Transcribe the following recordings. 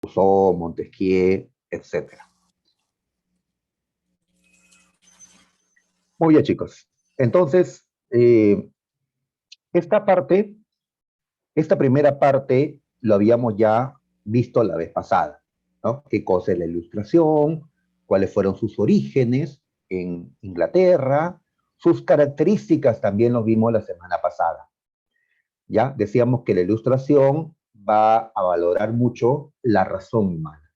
Rousseau, Montesquieu, etcétera. Muy bien, chicos. Entonces, esta parte, esta primera parte lo habíamos ya visto la vez pasada, ¿no? ¿Qué cosa es la ilustración? ¿Cuáles fueron sus orígenes en Inglaterra? Sus características también los vimos la semana pasada. Ya decíamos que la ilustración va a valorar mucho la razón humana,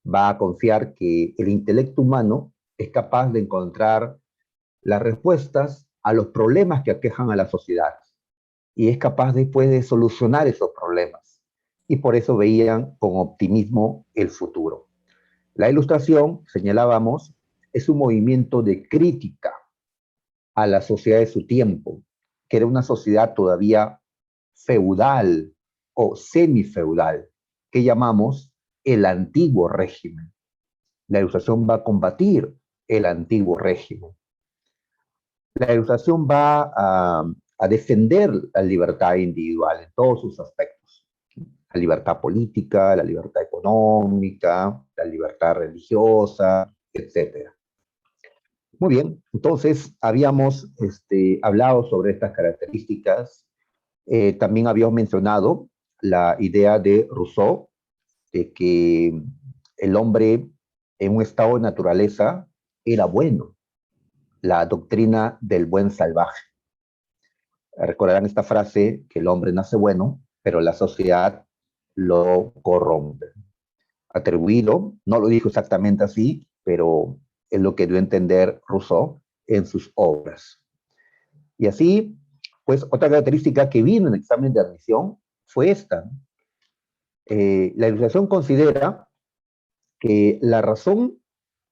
va a confiar que el intelecto humano es capaz de encontrar las respuestas a los problemas que aquejan a la sociedad y es capaz después de solucionar esos problemas. Y por eso veían con optimismo el futuro. La ilustración, señalábamos, es un movimiento de crítica a la sociedad de su tiempo, que era una sociedad todavía feudal o semifeudal, que llamamos el antiguo régimen. La ilustración va a combatir el antiguo régimen. La ilustración va a defender la libertad individual en todos sus aspectos. La libertad política, la libertad económica, la libertad religiosa, etcétera. Muy bien, entonces habíamos hablado sobre estas características. También habíamos mencionado la idea de Rousseau de que el hombre en un estado de naturaleza era bueno, la doctrina del buen salvaje. Recordarán esta frase que el hombre nace bueno, pero la sociedad lo corrompe. Atribuido, no lo dijo exactamente así, pero es lo que dio a entender Rousseau en sus obras. Y así, pues otra característica que vino en el examen de admisión fue esta. La ilustración considera que la razón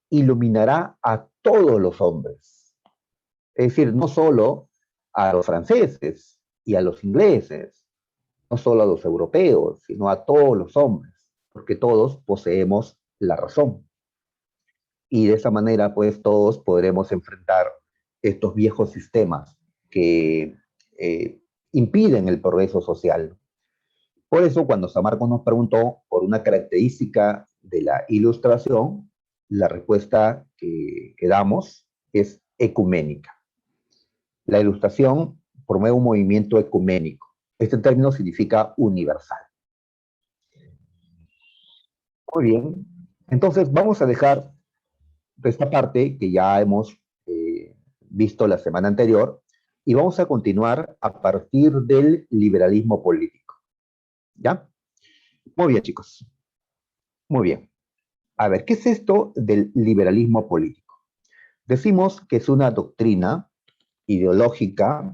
iluminará a todos los hombres. Es decir, no solo a los franceses y a los ingleses, no solo a los europeos, sino a todos los hombres, porque todos poseemos la razón. Y de esa manera, pues todos podremos enfrentar estos viejos sistemas que impiden el progreso social. Por eso, cuando San Marcos nos preguntó por una característica de la ilustración, la respuesta que damos es ecuménica. La ilustración promueve un movimiento ecuménico. Este término significa universal. Muy bien. Entonces, vamos a dejar esta parte que ya hemos visto la semana anterior y vamos a continuar a partir del liberalismo político. ¿Ya? Muy bien, chicos. Muy bien. A ver, ¿qué es esto del liberalismo político? Decimos que es una doctrina ideológica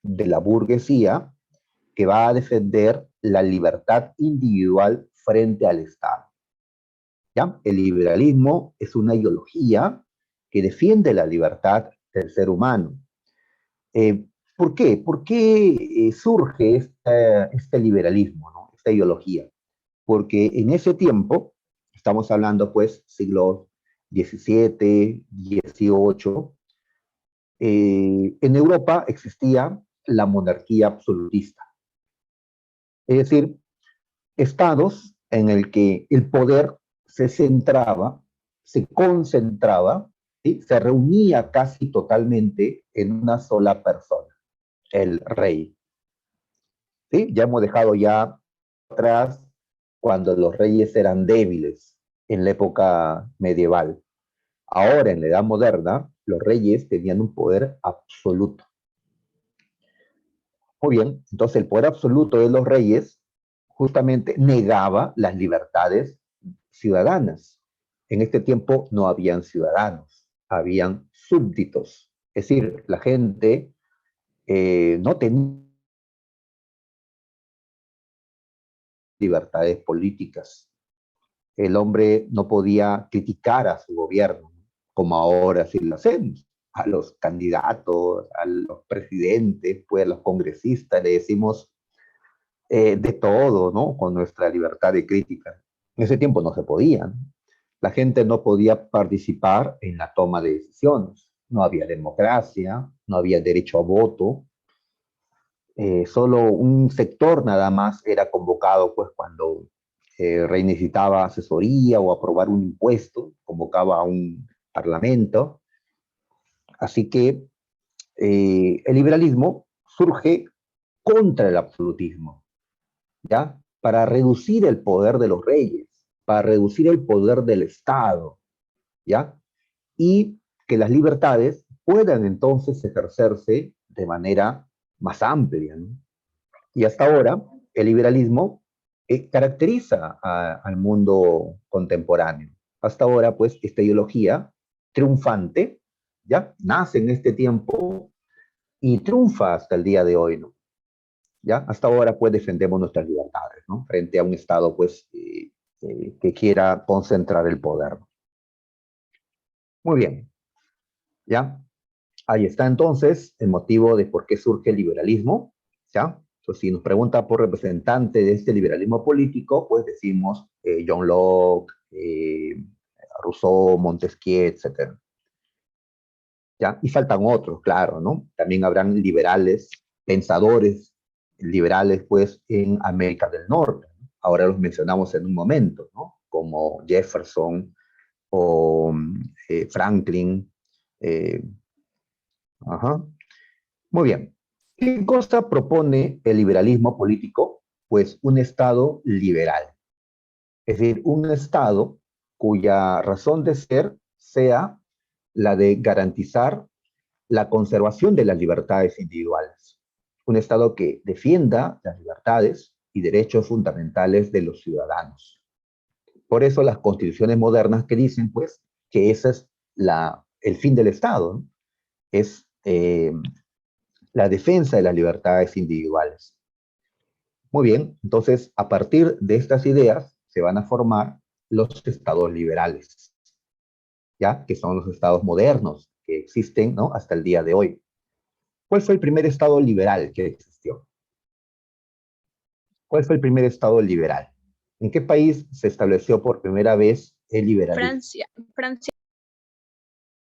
de la burguesía que va a defender la libertad individual frente al Estado. ¿Ya? El liberalismo es una ideología que defiende la libertad del ser humano. ¿Por qué? ¿Por qué surge este liberalismo, ¿no? Esta ideología? Porque en ese tiempo, estamos hablando pues siglos XVII, XVIII, en Europa existía la monarquía absolutista. Es decir, estados en el que el poder se centraba, se concentraba, ¿sí? Se reunía casi totalmente en una sola persona, el rey. ¿Sí? Ya hemos dejado ya atrás cuando los reyes eran débiles en la época medieval. Ahora, en la edad moderna, los reyes tenían un poder absoluto. Muy bien, entonces el poder absoluto de los reyes justamente negaba las libertades ciudadanas. En este tiempo no habían ciudadanos, habían súbditos. Es decir, la gente no tenía libertades políticas. El hombre no podía criticar a su gobierno, como ahora sí lo hacemos. A los candidatos, a los presidentes, pues a los congresistas, le decimos de todo, ¿no? Con nuestra libertad de crítica. En ese tiempo no se podía. La gente no podía participar en la toma de decisiones. No había democracia, no había derecho a voto. Solo un sector nada más era convocado, pues, cuando el rey necesitaba asesoría o aprobar un impuesto, convocaba a un parlamento. Así que el liberalismo surge contra el absolutismo, ¿ya? Para reducir el poder de los reyes, para reducir el poder del Estado, ¿ya? Y que las libertades puedan entonces ejercerse de manera más amplia, ¿no? Y hasta ahora, el liberalismo caracteriza al mundo contemporáneo. Hasta ahora, pues, esta ideología triunfante, ¿ya? Nace en este tiempo y triunfa hasta el día de hoy, ¿no? ¿Ya? Hasta ahora, pues, defendemos nuestras libertades, ¿no? Frente a un Estado, pues, que quiera concentrar el poder. Muy bien, ¿ya? Ahí está entonces el motivo de por qué surge el liberalismo, ¿ya? Entonces, si nos pregunta por representante de este liberalismo político, pues decimos John Locke, Rousseau, Montesquieu, etcétera. ¿Ya? Y faltan otros, claro, ¿no? También habrán liberales, pensadores liberales, pues, en América del Norte, ¿no? Ahora los mencionamos en un momento, ¿no? Como Jefferson o Franklin. eh, ajá. Muy bien. ¿Qué cosa propone el liberalismo político? Pues un Estado liberal, es decir, un Estado cuya razón de ser sea la de garantizar la conservación de las libertades individuales. Un Estado que defienda las libertades y derechos fundamentales de los ciudadanos. Por eso las constituciones modernas que dicen, pues, que ese es el fin del Estado, ¿no? Es la defensa de las libertades individuales. Muy bien, entonces a partir de estas ideas se van a formar los estados liberales, ¿ya? Que son los estados modernos que existen, ¿no? Hasta el día de hoy. ¿Cuál fue el primer estado liberal que existió? ¿Cuál fue el primer estado liberal? ¿En qué país se estableció por primera vez el liberalismo? Francia, Francia.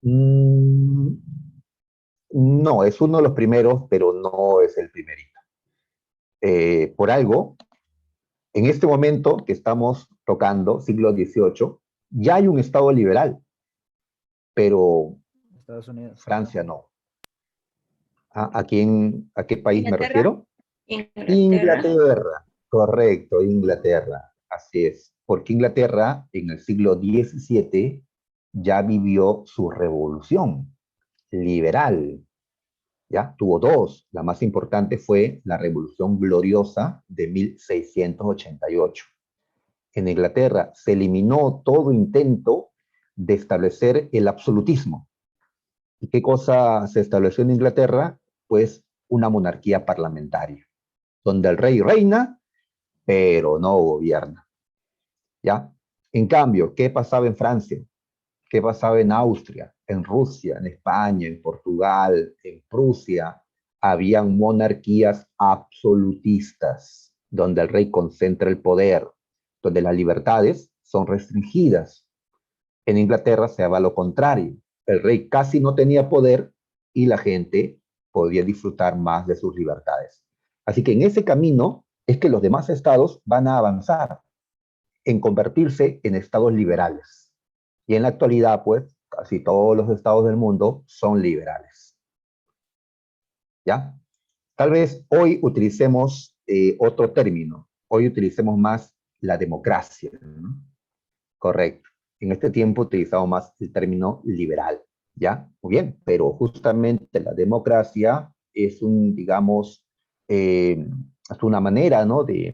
Mm, no, es uno de los primeros, pero no es el primerito. Por algo, en este momento que estamos tocando, siglo XVIII, ya hay un Estado liberal, pero Estados Unidos. Francia no. ¿A qué país me Inglaterra. refiero? Inglaterra. Inglaterra, correcto, Inglaterra, así es. Porque Inglaterra en el siglo XVII ya vivió su revolución liberal, ¿ya? Tuvo dos. La más importante fue la Revolución Gloriosa de 1688. En Inglaterra se eliminó todo intento de establecer el absolutismo. ¿Y qué cosa se estableció en Inglaterra? Pues una monarquía parlamentaria, donde el rey reina, pero no gobierna, ¿ya? En cambio, ¿qué pasaba en Francia? ¿Qué pasaba en Austria, en Rusia, en España, en Portugal, en Prusia? Habían monarquías absolutistas, donde el rey concentra el poder, donde las libertades son restringidas. En Inglaterra se daba lo contrario. El rey casi no tenía poder y la gente podía disfrutar más de sus libertades. Así que en ese camino es que los demás estados van a avanzar en convertirse en estados liberales. Y en la actualidad, pues, casi todos los estados del mundo son liberales. ¿Ya? Tal vez hoy utilicemos otro término. Hoy utilicemos más la democracia, ¿no? Correcto. En este tiempo utilizamos más el término liberal, ¿ya? Muy bien, pero justamente la democracia es digamos, es una manera, ¿no? De,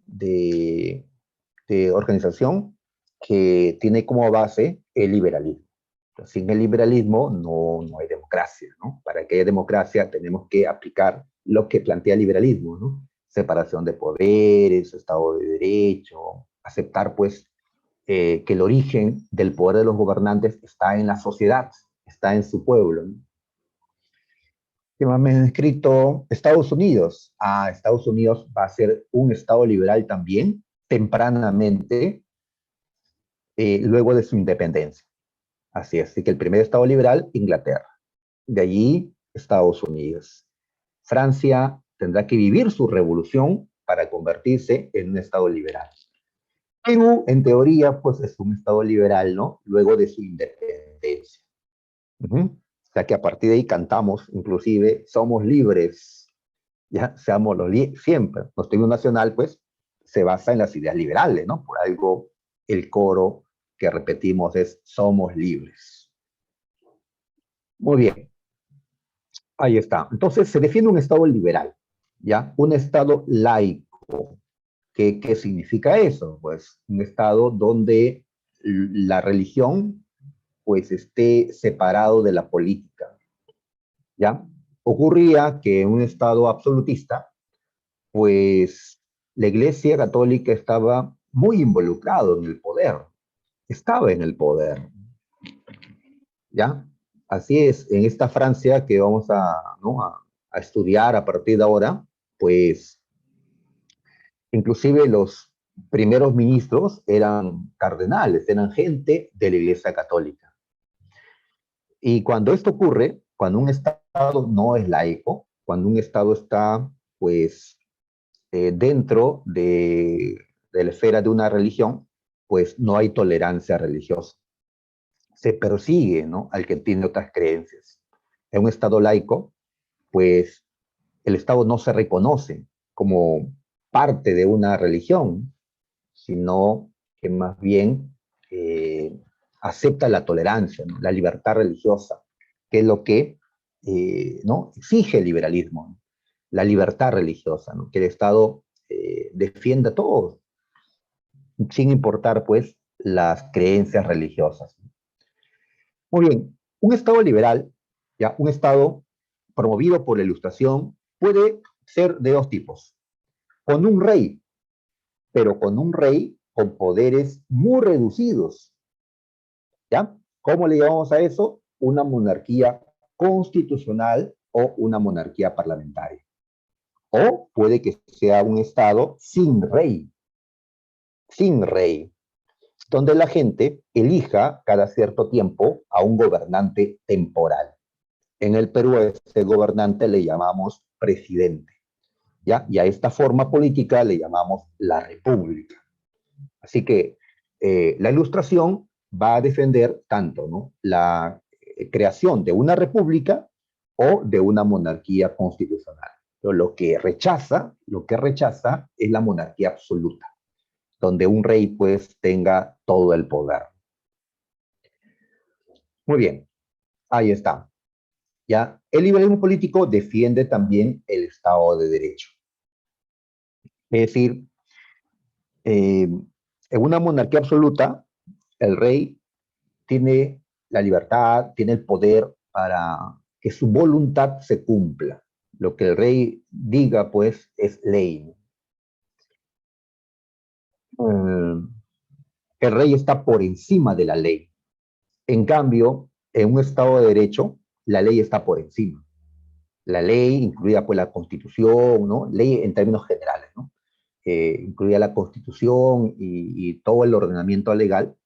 de organización que tiene como base el liberalismo. Entonces, sin el liberalismo no hay democracia, ¿no? Para que haya democracia tenemos que aplicar lo que plantea el liberalismo, ¿no? Separación de poderes, Estado de Derecho, aceptar, pues, que el origen del poder de los gobernantes está en la sociedad, está en su pueblo, ¿no? ¿Qué más me han escrito? Estados Unidos. Estados Unidos va a ser un estado liberal también, tempranamente, luego de su independencia. Así que el primer estado liberal, Inglaterra. De allí, Estados Unidos. Francia tendrá que vivir su revolución para convertirse en un estado liberal. Perú, en teoría, pues es un Estado liberal, ¿no? Luego de su independencia. Ujú. O sea que a partir de ahí cantamos, inclusive, somos libres, ya, seamos siempre. Nuestro himno nacional, pues, se basa en las ideas liberales, ¿no? Por algo, el coro que repetimos es somos libres. Muy bien, ahí está. Entonces, se defiende un Estado liberal, ¿ya? Un Estado laico. ¿Qué significa eso? Pues un Estado donde la religión, pues, esté separado de la política, ¿ya? Ocurría que en un Estado absolutista, pues la Iglesia Católica estaba muy involucrado en el poder, estaba en el poder, ¿ya? Así es, en esta Francia que vamos ¿no? a estudiar a partir de ahora, pues inclusive los primeros ministros eran cardenales, eran gente de la Iglesia Católica. Y cuando esto ocurre, cuando un Estado no es laico, cuando un Estado está, pues, dentro de la esfera de una religión, pues no hay tolerancia religiosa. Se persigue, ¿no?, al que tiene otras creencias. En un Estado laico, pues el Estado no se reconoce como parte de una religión, sino que más bien eh, acepta la tolerancia, ¿no?, la libertad religiosa, que es lo que ¿no?, exige el liberalismo, ¿no?, la libertad religiosa, ¿no?, que el Estado defienda a todos, sin importar, pues, las creencias religiosas. Muy bien, un Estado liberal, ya, un Estado promovido por la Ilustración, puede ser de dos tipos. Con un rey, pero con un rey con poderes muy reducidos, ¿ya? ¿Cómo le llamamos a eso? Una monarquía constitucional o una monarquía parlamentaria. O puede que sea un Estado sin rey, donde la gente elija cada cierto tiempo a un gobernante temporal. En el Perú a ese gobernante le llamamos presidente, ¿ya? Y a esta forma política le llamamos la república. Así que la Ilustración va a defender tanto, ¿no?, la creación de una república o de una monarquía constitucional. Pero lo que rechaza es la monarquía absoluta, donde un rey, pues, tenga todo el poder. Muy bien, ahí está. ¿Ya? El liberalismo político defiende también el Estado de Derecho. Es decir, en una monarquía absoluta, el rey tiene la libertad, tiene el poder para que su voluntad se cumpla. Lo que el rey diga, pues, es ley. Eh, el rey está por encima de la ley. En cambio, en un Estado de Derecho, la ley está por encima. La ley, incluida, pues, la Constitución, ¿no? Ley en términos generales, ¿no? Incluida la Constitución y todo el ordenamiento legal,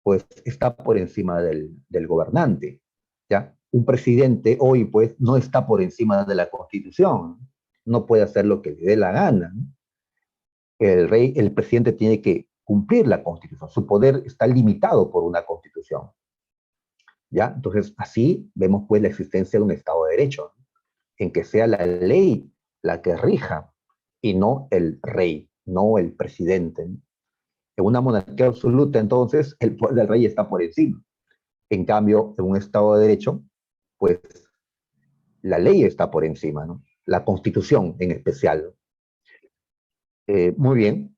pues está por encima del gobernante, ¿ya? Un presidente hoy, pues, no está por encima de la Constitución, no puede hacer lo que le dé la gana, ¿no? El presidente tiene que cumplir la Constitución, su poder está limitado por una Constitución, ¿ya? Entonces, así vemos, pues, la existencia de un Estado de Derecho, ¿no?, en que sea la ley la que rija y no el rey, no el presidente, ¿no? En una monarquía absoluta, entonces, el poder del rey está por encima. En cambio, en un Estado de Derecho, pues la ley está por encima, ¿no? La Constitución en especial. Muy bien.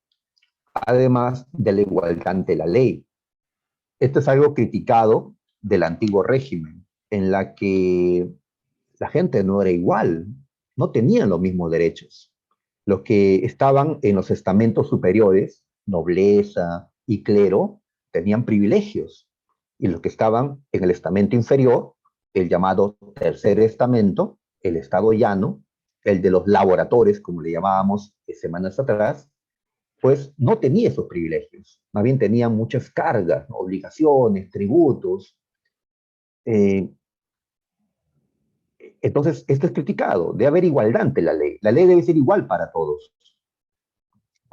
Además de la igualdad ante la ley. Esto es algo criticado del antiguo régimen, en la que la gente no era igual, no tenían los mismos derechos. Los que estaban en los estamentos superiores, nobleza y clero, tenían privilegios. Y los que estaban en el estamento inferior, el llamado tercer estamento, el estado llano, el de los laboradores, como le llamábamos semanas atrás, pues no tenía esos privilegios. Más bien tenía muchas cargas, ¿no?, obligaciones, tributos. Eh, entonces, esto es criticado. Debe haber igualdad ante la ley. La ley debe ser igual para todos.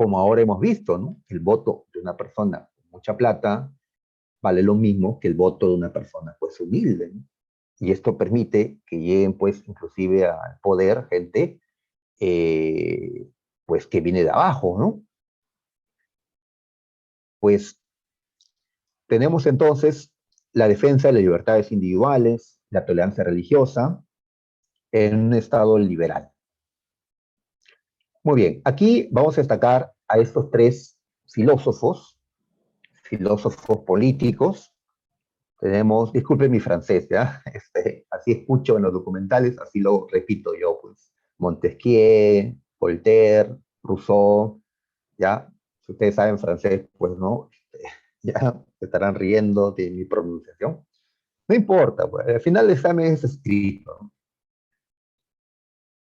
como ahora hemos visto, ¿no? El voto de una persona con mucha plata vale lo mismo que el voto de una persona pues humilde, ¿no? Y esto permite que lleguen pues inclusive al poder gente pues que viene de abajo, ¿no? Pues tenemos entonces la defensa de las libertades individuales, la tolerancia religiosa, en un Estado liberal. Muy bien, aquí vamos a destacar a estos tres filósofos, filósofos políticos. Tenemos, disculpe mi francés, ¿ya? Así escucho en los documentales, así lo repito yo, pues. Montesquieu, Voltaire, Rousseau, ¿ya? Si ustedes saben francés, pues no, ya se estarán riendo de mi pronunciación. No importa, pues, al final el examen es escrito, ¿no?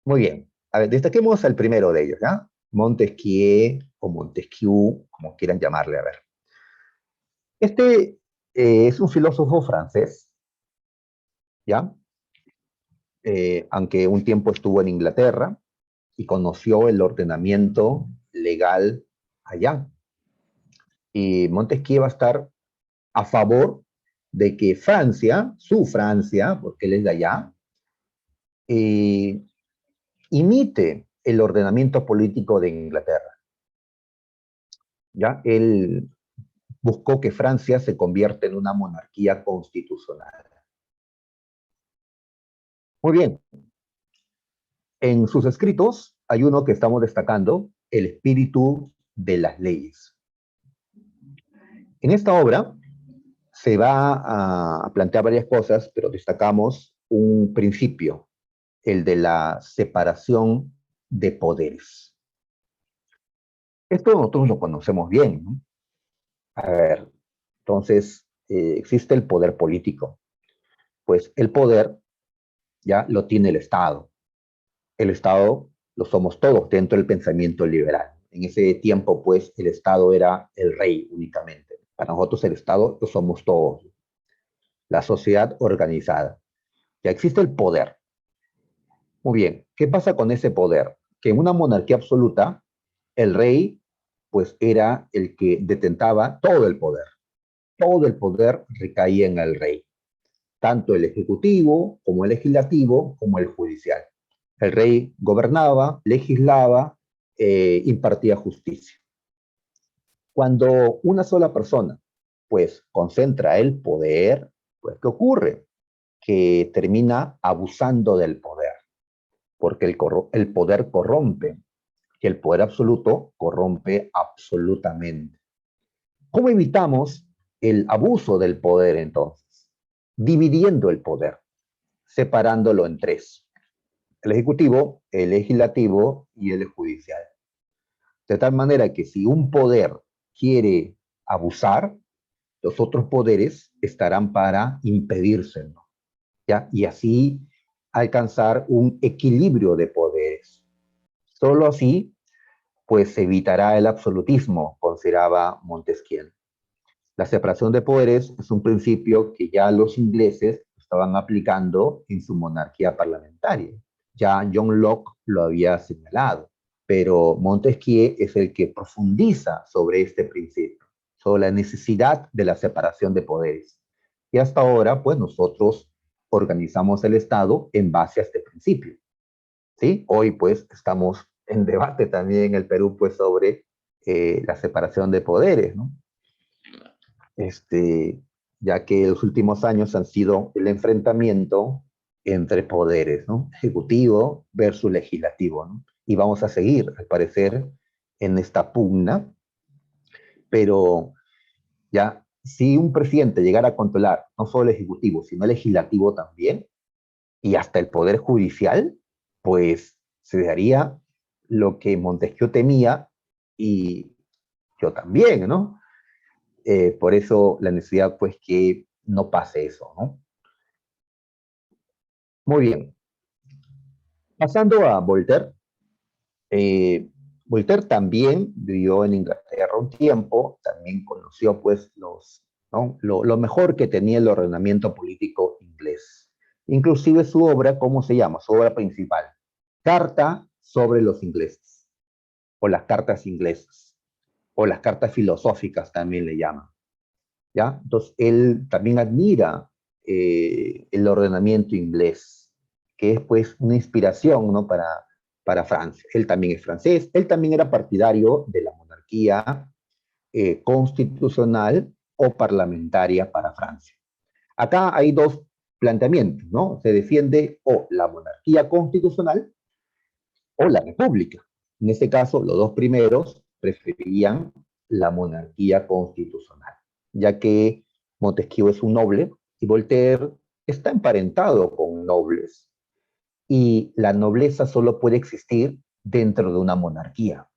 Muy bien. A ver, destaquemos al primero de ellos, ¿ya? Montesquieu o Montesquieu, como quieran llamarle, a ver. Este es un filósofo francés, ¿ya? Aunque un tiempo estuvo en Inglaterra y conoció el ordenamiento legal allá. Y Montesquieu va a estar a favor de que Francia, su Francia, porque él es de allá, eh, imite el ordenamiento político de Inglaterra. ¿Ya? Él buscó que Francia se convierta en una monarquía constitucional. Muy bien, en sus escritos hay uno que estamos destacando, el espíritu de las leyes. En esta obra se va a plantear varias cosas, pero destacamos un principio, el de la separación de poderes. Esto nosotros lo conocemos bien, ¿no? A ver, entonces, existe el poder político. Pues el poder ya lo tiene el Estado. El Estado lo somos todos dentro del pensamiento liberal. En ese tiempo, pues, el Estado era el rey únicamente. Para nosotros el Estado lo somos todos. La sociedad organizada. Ya existe el poder. Muy bien, ¿qué pasa con ese poder? Que en una monarquía absoluta, el rey, pues, era el que detentaba todo el poder. Todo el poder recaía en el rey, tanto el ejecutivo como el legislativo como el judicial. El rey gobernaba, legislaba, impartía justicia. Cuando una sola persona, pues, concentra el poder, pues, ¿qué ocurre? Que termina abusando del poder, porque el poder corrompe, que el poder absoluto corrompe absolutamente. ¿Cómo evitamos el abuso del poder entonces? Dividiendo el poder, separándolo en tres: el ejecutivo, el legislativo y el judicial. De tal manera que si un poder quiere abusar, los otros poderes estarán para impedírselo, ¿ya? Y así alcanzar un equilibrio de poderes. Solo así, pues se evitará el absolutismo, consideraba Montesquieu. La separación de poderes es un principio que ya los ingleses estaban aplicando en su monarquía parlamentaria. Ya John Locke lo había señalado, pero Montesquieu es el que profundiza sobre este principio, sobre la necesidad de la separación de poderes. Y hasta ahora, pues nosotros organizamos el Estado en base a este principio, ¿sí? Hoy, pues, estamos en debate también en el Perú, pues, sobre la separación de poderes, ¿no? este, ya que los últimos años han sido el enfrentamiento entre poderes, ¿no? Ejecutivo versus legislativo, ¿no? Y vamos a seguir, al parecer, en esta pugna, pero ya si un presidente llegara a controlar no solo el ejecutivo, sino el legislativo también, y hasta el poder judicial, pues se daría lo que Montesquieu temía y yo también, ¿no? Por eso la necesidad, pues, que no pase eso, ¿no? Muy bien. Pasando a Voltaire. Voltaire también vivió en Inglaterra un tiempo, también conoció, pues, ¿no? lo mejor que tenía el ordenamiento político inglés. Inclusive su obra, ¿cómo se llama? Su obra principal, Carta sobre los ingleses. o las cartas inglesas, o las cartas filosóficas también le llaman, ¿ya? Entonces, él también admira el ordenamiento inglés, que es pues una inspiración, ¿no? Para Francia. Él también es francés, él también era partidario de la monarquía constitucional o parlamentaria para Francia. Acá hay dos planteamientos, ¿no? Se defiende o la monarquía constitucional o la república. En este caso, los dos primeros preferían la monarquía constitucional, ya que Montesquieu es un noble y Voltaire está emparentado con nobles. Y la nobleza solo puede existir dentro de una monarquía.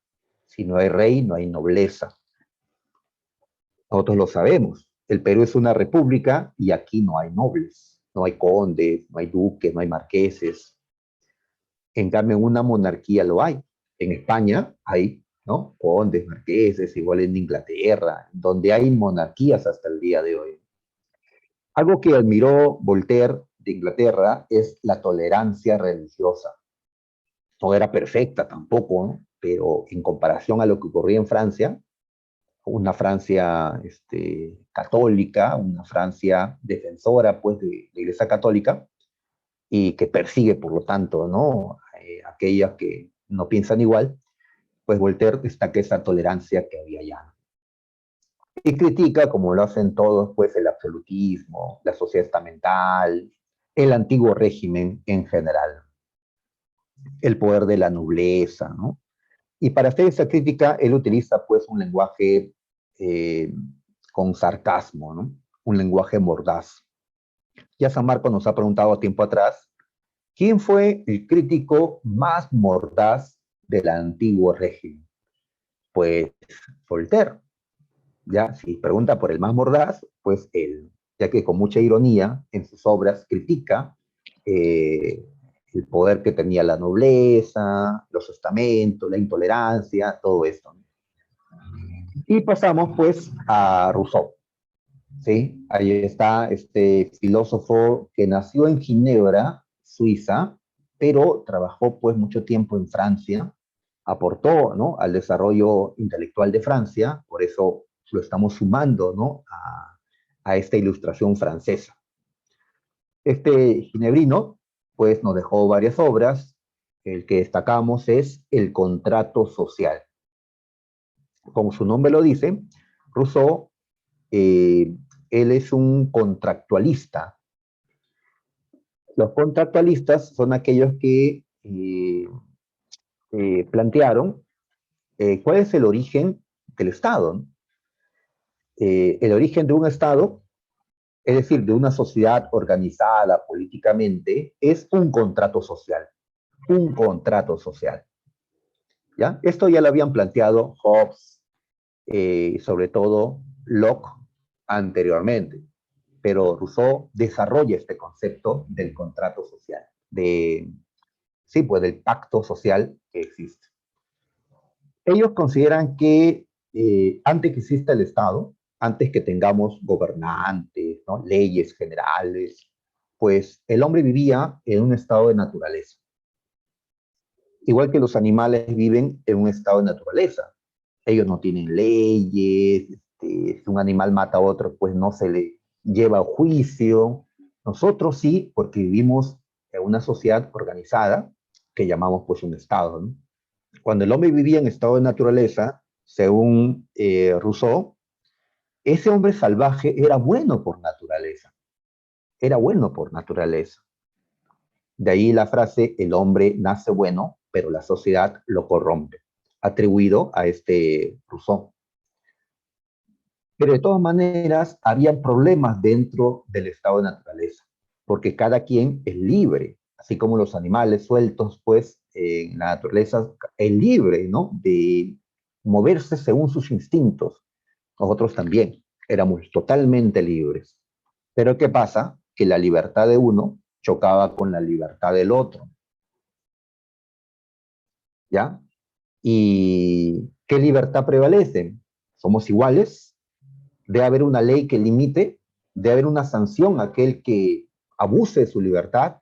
Si no hay rey, no hay nobleza. Nosotros lo sabemos. El Perú es una república y aquí no hay nobles, no hay condes, no hay duques, no hay marqueses. En cambio, en una monarquía lo hay. En España hay, ¿no? Condes, marqueses, igual en Inglaterra, donde hay monarquías hasta el día de hoy. Algo que admiró Voltaire de Inglaterra es la tolerancia religiosa. No era perfecta tampoco, ¿no? Pero en comparación a lo que ocurría en Francia, una Francia católica, una Francia defensora pues de la Iglesia Católica y que persigue por lo tanto, ¿no? Aquellas que no piensan igual, pues Voltaire destaca esa tolerancia que había ya. Y critica, como lo hacen todos, pues el absolutismo, la sociedad estamental, el antiguo régimen en general, el poder de la nobleza, ¿no? Y para hacer esa crítica, él utiliza pues un lenguaje eh, con sarcasmo, ¿no? Un lenguaje mordaz. Ya San Marcos nos ha preguntado tiempo atrás, ¿quién fue el crítico más mordaz del antiguo régimen? Pues Voltaire. Ya, si pregunta por el más mordaz, pues él, ya que con mucha ironía en sus obras critica eh, el poder que tenía la nobleza, los estamentos, la intolerancia, todo esto. Y pasamos pues a Rousseau, ¿sí? Ahí está este filósofo que nació en Ginebra, Suiza, pero trabajó pues mucho tiempo en Francia, aportó, ¿no? Al desarrollo intelectual de Francia, por eso lo estamos sumando, ¿no? A esta ilustración francesa. Este ginebrino pues nos dejó varias obras, el que destacamos es El contrato social. Como su nombre lo dice, Rousseau, él es un contractualista. Los contractualistas son aquellos que plantearon cuál es el origen del Estado, ¿no? El origen de un Estado, es decir, de una sociedad organizada políticamente, es un contrato social. Un contrato social. ¿Ya? Esto ya lo habían planteado Hobbes, sobre todo Locke anteriormente, pero Rousseau desarrolla este concepto del contrato social, sí, pues del pacto social que existe. Ellos consideran que antes que exista el Estado, antes que tengamos gobernantes, ¿no? Leyes generales, pues el hombre vivía en un estado de naturaleza. Igual que los animales viven en un estado de naturaleza. Ellos no tienen leyes, si un animal mata a otro, pues no se le lleva a juicio. Nosotros sí, porque vivimos en una sociedad organizada que llamamos pues un estado, ¿no? Cuando el hombre vivía en estado de naturaleza, según Rousseau, ese hombre salvaje era bueno por naturaleza. Era bueno por naturaleza. De ahí la frase, el hombre nace bueno, pero la sociedad lo corrompe, atribuido a este Rousseau. Pero de todas maneras, había problemas dentro del estado de naturaleza, porque cada quien es libre, así como los animales sueltos, pues en la naturaleza es libre, ¿no? De moverse según sus instintos. Nosotros también éramos totalmente libres. Pero ¿qué pasa? Que la libertad de uno chocaba con la libertad del otro, ¿ya? ¿Y qué libertad prevalece? ¿Somos iguales? ¿Debe haber una ley que limite? ¿Debe haber una sanción a aquel que abuse de su libertad?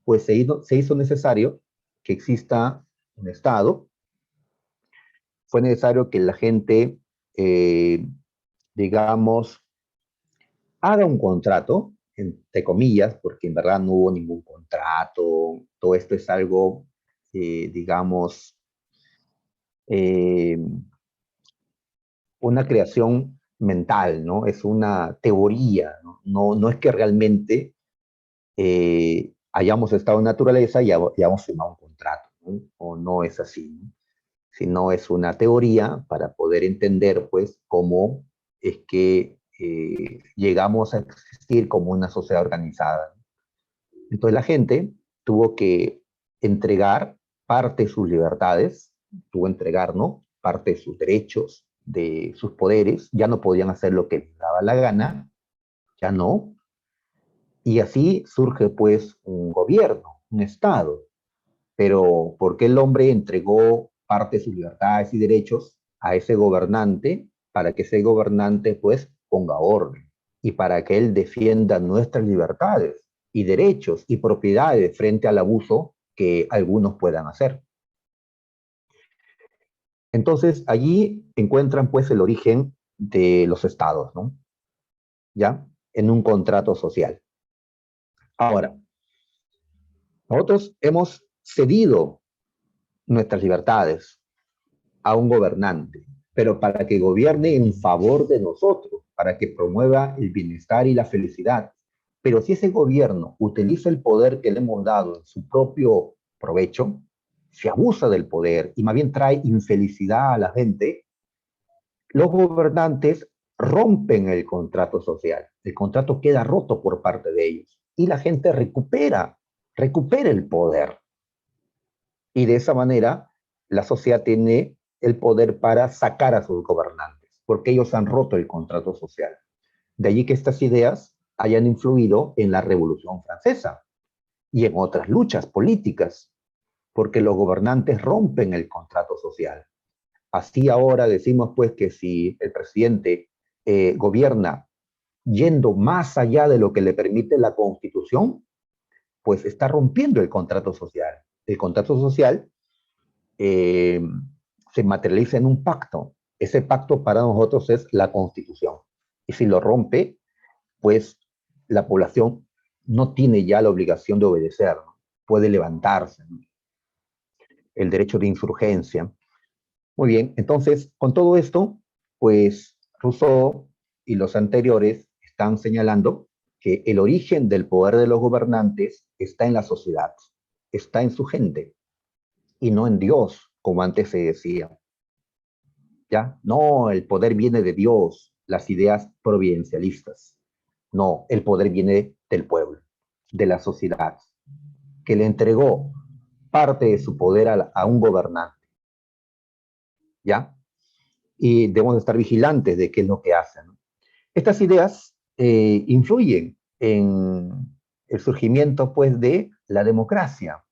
Pues se hizo necesario que exista un Estado fue necesario que la gente, digamos, haga un contrato, entre comillas, porque en verdad no hubo ningún contrato, todo esto es algo, digamos, eh, una creación mental, ¿no? Es una teoría, ¿no? No es que realmente hayamos estado en naturaleza y hayamos firmado un contrato, ¿no? O no es así, ¿no? Sino es una teoría para poder entender, pues, cómo es que llegamos a existir como una sociedad organizada. Entonces la gente tuvo que entregar parte de sus libertades, tuvo que entregar, ¿no? Parte de sus derechos, de sus poderes, ya no podían hacer lo que les daba la gana, ya no, y así surge pues un gobierno, un Estado. Pero ¿por qué el hombre entregó parte de sus libertades y derechos a ese gobernante para que ese gobernante pues ponga orden y para que él defienda nuestras libertades y derechos y propiedades frente al abuso que algunos puedan hacer? Entonces allí encuentran pues el origen de los estados, ¿no? ¿Ya? En un contrato social. Ahora, nosotros hemos cedido nuestras libertades a un gobernante, pero para que gobierne en favor de nosotros, para que promueva el bienestar y la felicidad. Pero si ese gobierno utiliza el poder que le hemos dado en su propio provecho, se abusa del poder y más bien trae infelicidad a la gente, los gobernantes rompen el contrato social. El contrato queda roto por parte de ellos y la gente recupera el poder. Y de esa manera, la sociedad tiene el poder para sacar a sus gobernantes, porque ellos han roto el contrato social. De allí que estas ideas hayan influido en la Revolución Francesa y en otras luchas políticas, porque los gobernantes rompen el contrato social. Así ahora decimos pues que si el presidente gobierna yendo más allá de lo que le permite la Constitución, pues está rompiendo el contrato social. El contrato social eh, se materializa en un pacto. Ese pacto para nosotros es la Constitución. Y si lo rompe, pues la población no tiene ya la obligación de obedecer, ¿no? Puede levantarse, ¿no? El derecho de insurgencia. Muy bien, entonces, con todo esto, pues Rousseau y los anteriores están señalando que el origen del poder de los gobernantes está en la sociedad, está en su gente y no en Dios, como antes se decía. ¿Ya? No, el poder viene de Dios, las ideas providencialistas. No, el poder viene del pueblo, de la sociedad, que le entregó parte de su poder a un gobernante, ¿ya? Y debemos estar vigilantes de qué es lo que hacen, ¿no? Estas ideas influyen en el surgimiento, pues, de la democracia,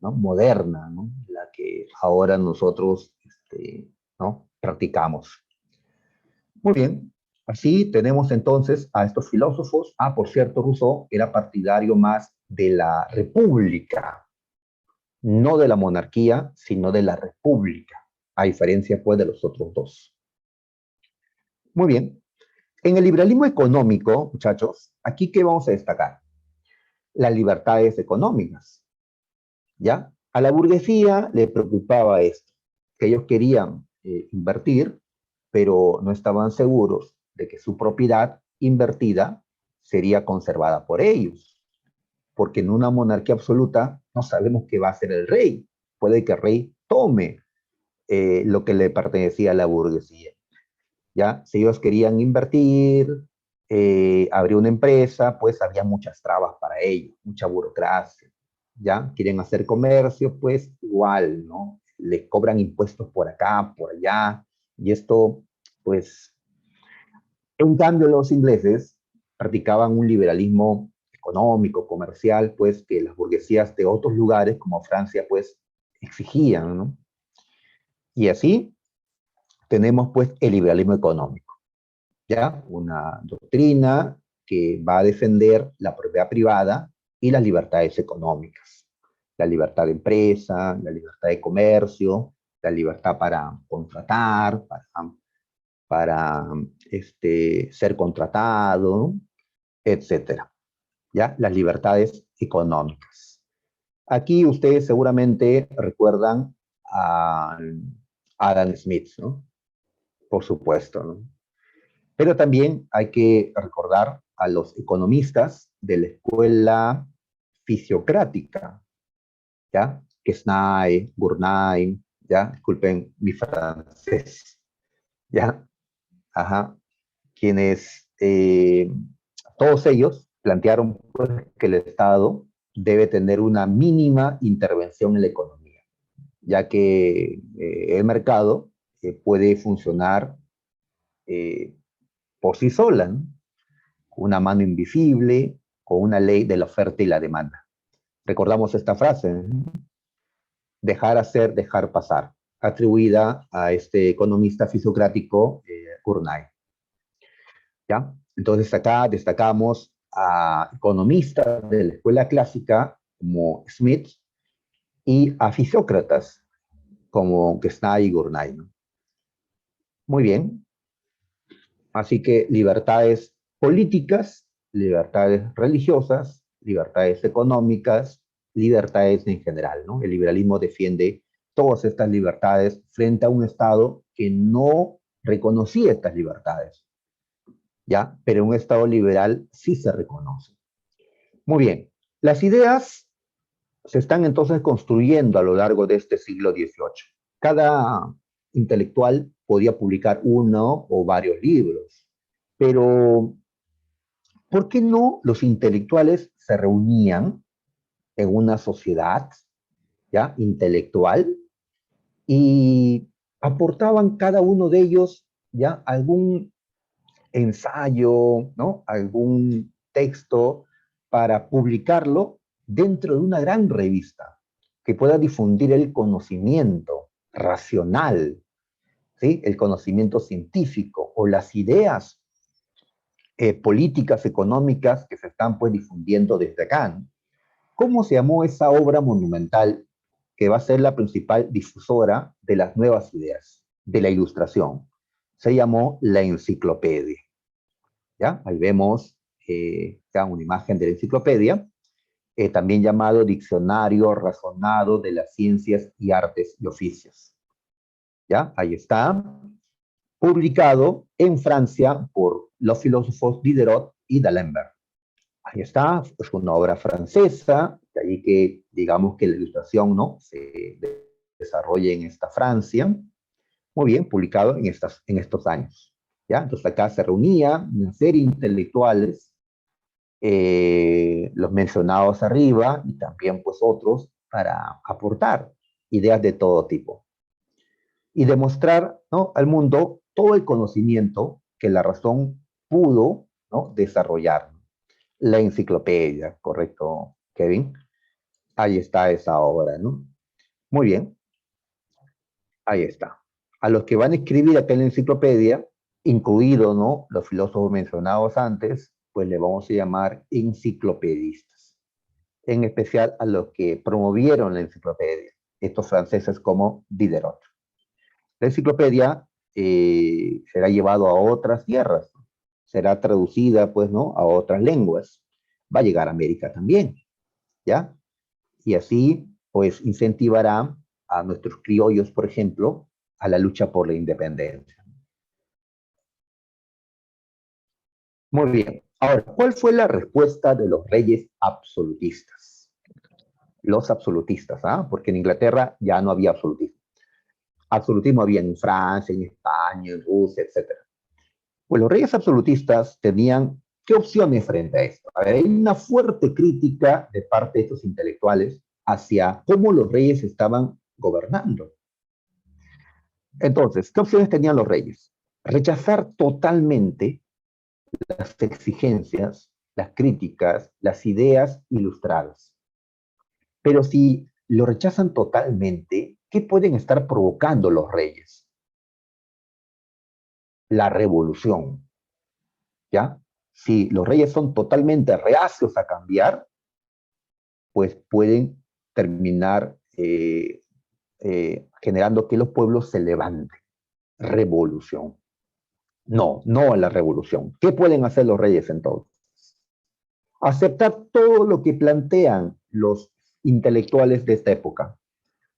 ¿no? Moderna, ¿no? La que ahora nosotros, ¿no? Practicamos. Muy bien, así tenemos entonces a estos filósofos. Ah, por cierto, Rousseau era partidario más de la república, no de la monarquía, sino de la república, a diferencia pues de los otros dos. Muy bien, en el liberalismo económico, muchachos, aquí qué vamos a destacar: las libertades económicas, ¿ya? A la burguesía le preocupaba esto, que ellos querían invertir, pero no estaban seguros de que su propiedad invertida sería conservada por ellos, porque en una monarquía absoluta no sabemos qué va a hacer el rey. Puede que el rey tome lo que le pertenecía a la burguesía. ¿Ya? Si ellos querían invertir, abrir una empresa, pues había muchas trabas para ellos, mucha burocracia. ¿Ya? Quieren hacer comercio, pues igual, ¿no? Les cobran impuestos por acá, por allá, y esto, pues, en cambio los ingleses practicaban un liberalismo económico, comercial, pues que las burguesías de otros lugares, como Francia, pues exigían, ¿no? Y así tenemos, pues, el liberalismo económico, ¿ya? Una doctrina que va a defender la propiedad privada y las libertades económicas, la libertad de empresa, la libertad de comercio, la libertad para contratar, para ser contratado, etcétera, ¿ya? Las libertades económicas. Aquí ustedes seguramente recuerdan a Adam Smith, ¿no? Por supuesto, ¿no? Pero también hay que recordar a los economistas de la escuela fisiocrática, ¿ya? Quesnay, Gournay, ¿ya? Disculpen mi francés, ¿ya? Ajá. Quienes, todos ellos plantearon pues, que el Estado debe tener una mínima intervención en la economía, ya que el mercado puede funcionar eh, por sí sola, ¿no? Una mano invisible, con una ley de la oferta y la demanda. Recordamos esta frase, ¿no? Dejar hacer, dejar pasar, atribuida a este economista fisiocrático Gurnay. ¿Ya? Entonces acá destacamos a economistas de la escuela clásica como Smith y a fisiócratas como Quesnay y Gurnay, ¿no? Muy bien, así que libertades políticas, libertades religiosas, libertades económicas, libertades en general, ¿no? El liberalismo defiende todas estas libertades frente a un Estado que no reconocía estas libertades, ¿ya? Pero un Estado liberal sí se reconoce. Muy bien, las ideas se están entonces construyendo a lo largo de este siglo XVIII. Cada intelectual podía publicar uno o varios libros, pero ¿por qué no los intelectuales se reunían en una sociedad ya intelectual y aportaban cada uno de ellos ya algún ensayo, ¿no? Algún texto para publicarlo dentro de una gran revista que pueda difundir el conocimiento racional, ¿sí? El conocimiento científico o las ideas políticas económicas que se están pues difundiendo desde acá, ¿no? ¿Cómo se llamó esa obra monumental que va a ser la principal difusora de las nuevas ideas, de la ilustración? Se llamó la enciclopedia. ¿Ya? Ahí vemos una imagen de la enciclopedia, también llamado Diccionario Razonado de las Ciencias y Artes y Oficios. ¿Ya? Ahí está, publicado en Francia por los filósofos Diderot y D'Alembert. Ahí está, es una obra francesa, de ahí que digamos que la ilustración ¿no? se desarrolla en esta Francia. Muy bien, publicado en estos años. ¿Ya? Entonces acá se reunía una serie de intelectuales, los mencionados arriba, y también pues otros, para aportar ideas de todo tipo. Y demostrar ¿no? al mundo todo el conocimiento que la razón pudo ¿no? desarrollar. La enciclopedia, correcto, Kevin. Ahí está esa obra, ¿no? Muy bien, ahí está. A los que van a escribir acá en la enciclopedia, incluido, ¿no? Los filósofos mencionados antes, pues le vamos a llamar enciclopedistas. En especial a los que promovieron la enciclopedia, estos franceses como Diderot. La enciclopedia será llevada a otras tierras, será traducida, pues, ¿no? A otras lenguas. Va a llegar a América también, ¿ya? Y así, pues, incentivará a nuestros criollos, por ejemplo, a la lucha por la independencia. Muy bien. Ahora, ¿cuál fue la respuesta de los reyes absolutistas? Los absolutistas, ¿ah? Porque en Inglaterra ya no había absolutismo. Absolutismo había en Francia, en España, en Rusia, etcétera. Pues los reyes absolutistas tenían qué opciones frente a esto. A ver, hay una fuerte crítica de parte de estos intelectuales hacia cómo los reyes estaban gobernando. Entonces, ¿qué opciones tenían los reyes? Rechazar totalmente las exigencias, las críticas, las ideas ilustradas. Pero si lo rechazan totalmente, ¿qué pueden estar provocando los reyes? La revolución, ¿ya? Si los reyes son totalmente reacios a cambiar, pues pueden terminar generando que los pueblos se levanten. Revolución. No, no a la revolución. ¿Qué pueden hacer los reyes entonces? Aceptar todo lo que plantean los intelectuales de esta época.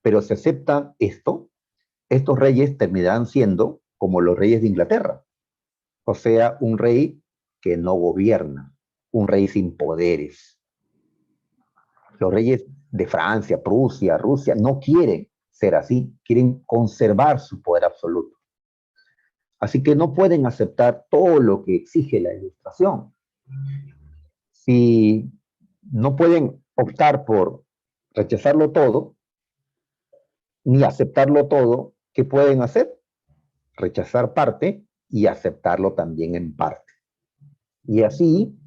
Pero si aceptan esto, estos reyes terminarán siendo como los reyes de Inglaterra. O sea, un rey que no gobierna, un rey sin poderes. Los reyes de Francia, Prusia, Rusia no quieren ser así, quieren conservar su poder absoluto. Así que no pueden aceptar todo lo que exige la ilustración. Si no pueden optar por rechazarlo todo, ni aceptarlo todo, ¿qué pueden hacer? Rechazar parte y aceptarlo también en parte. Y así,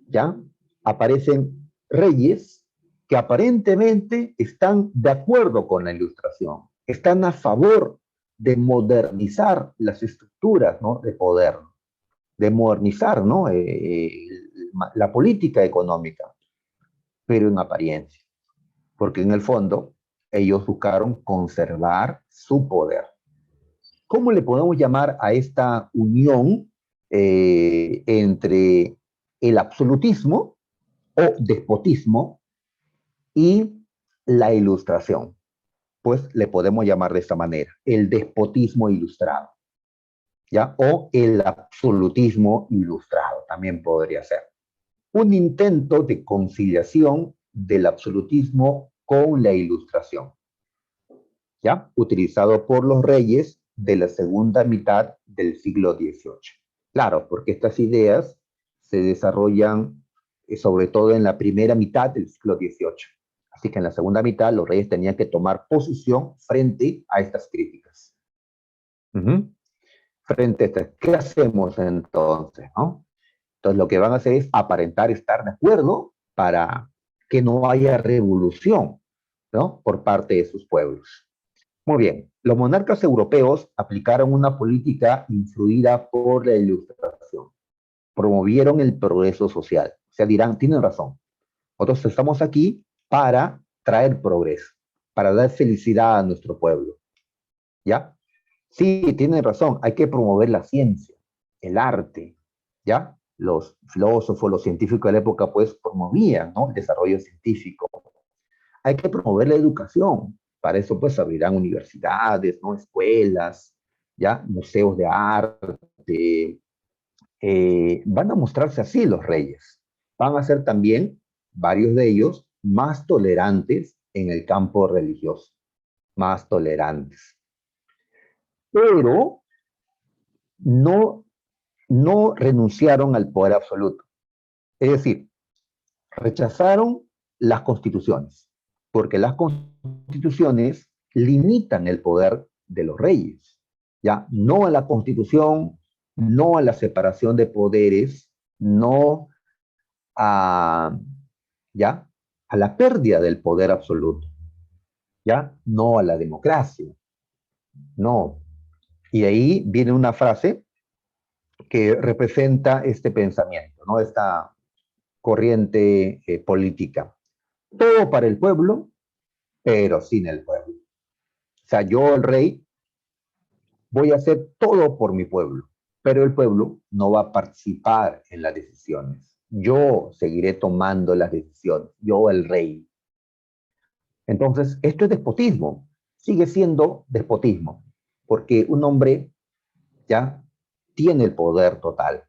ya, aparecen reyes que aparentemente están de acuerdo con la ilustración, están a favor de modernizar las estructuras, ¿no?, de poder, de modernizar, ¿no?, la política económica, pero en apariencia, porque en el fondo ellos buscaron conservar su poder. ¿Cómo le podemos llamar a esta unión entre el absolutismo o despotismo y la ilustración? Pues le podemos llamar de esta manera, el despotismo ilustrado, ¿ya? O el absolutismo ilustrado, también podría ser. Un intento de conciliación del absolutismo con la ilustración, ¿ya? Utilizado por los reyes de la segunda mitad del siglo XVIII. Claro, porque estas ideas se desarrollan sobre todo en la primera mitad del siglo XVIII. Así que en la segunda mitad los reyes tenían que tomar posición frente a estas críticas. Frente a estas, ¿qué hacemos entonces, no? Entonces lo que van a hacer es aparentar estar de acuerdo para que no haya revolución, ¿no?, por parte de sus pueblos. Muy bien, los monarcas europeos aplicaron una política influida por la ilustración. Promovieron el progreso social. O sea, dirán, tienen razón. Nosotros estamos aquí para traer progreso, para dar felicidad a nuestro pueblo. ¿Ya? Sí, tienen razón. Hay que promover la ciencia, el arte. ¿Ya? Los filósofos, los científicos de la época, pues, promovían, ¿no?, el desarrollo científico. Hay que promover la educación. Para eso, pues, abrirán universidades, ¿no?, escuelas, ¿ya?, museos de arte. Van a mostrarse así los reyes. Van a ser también, varios de ellos, más tolerantes en el campo religioso. Más tolerantes. Pero no, no renunciaron al poder absoluto. Es decir, rechazaron las constituciones, porque las constituciones limitan el poder de los reyes. ¿Ya? No a la constitución, no a la separación de poderes, no a, ¿ya?, a la pérdida del poder absoluto, ¿ya? No a la democracia, no. Y de ahí viene una frase que representa este pensamiento, ¿no?, esta corriente política. Todo para el pueblo, pero sin el pueblo. O sea, yo, el rey, voy a hacer todo por mi pueblo, pero el pueblo no va a participar en las decisiones. Yo seguiré tomando las decisiones, yo, el rey. Entonces, esto es despotismo, sigue siendo despotismo, porque un hombre ya tiene el poder total,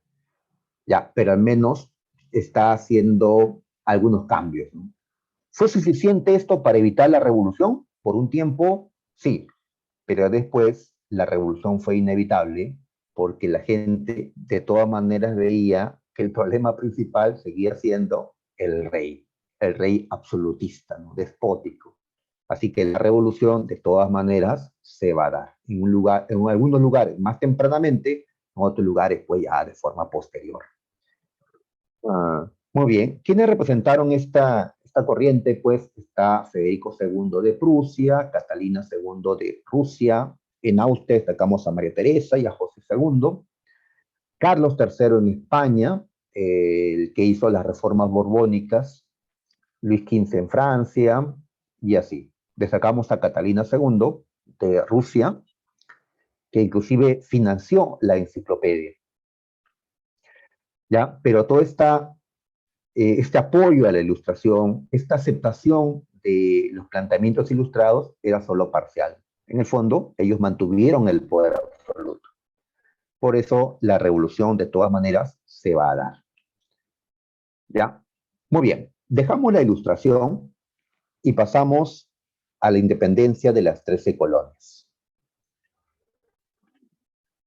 ya, pero al menos está haciendo algunos cambios, ¿no? ¿Fue suficiente esto para evitar la revolución? Por un tiempo, sí, pero después la revolución fue inevitable porque la gente de todas maneras veía que el problema principal seguía siendo el rey absolutista, ¿no?, despótico. Así que la revolución de todas maneras se va a dar en un lugar, en algunos lugares más tempranamente, en otros lugares pues ya de forma posterior. Muy bien. ¿Quiénes representaron esta corriente? Pues está Federico II de Prusia, Catalina II de Rusia. En Austria destacamos a María Teresa y a José II. Carlos III en España, el que hizo las reformas borbónicas. Luis XV en Francia, y así. Destacamos a Catalina II de Rusia, que inclusive financió la enciclopedia, ¿ya? Pero todo este apoyo a la ilustración, esta aceptación de los planteamientos ilustrados era solo parcial. En el fondo, ellos mantuvieron el poder absoluto. Por eso la revolución, de todas maneras, se va a dar. ¿Ya? Muy bien. Dejamos la ilustración y pasamos a la independencia de las 13 colonias.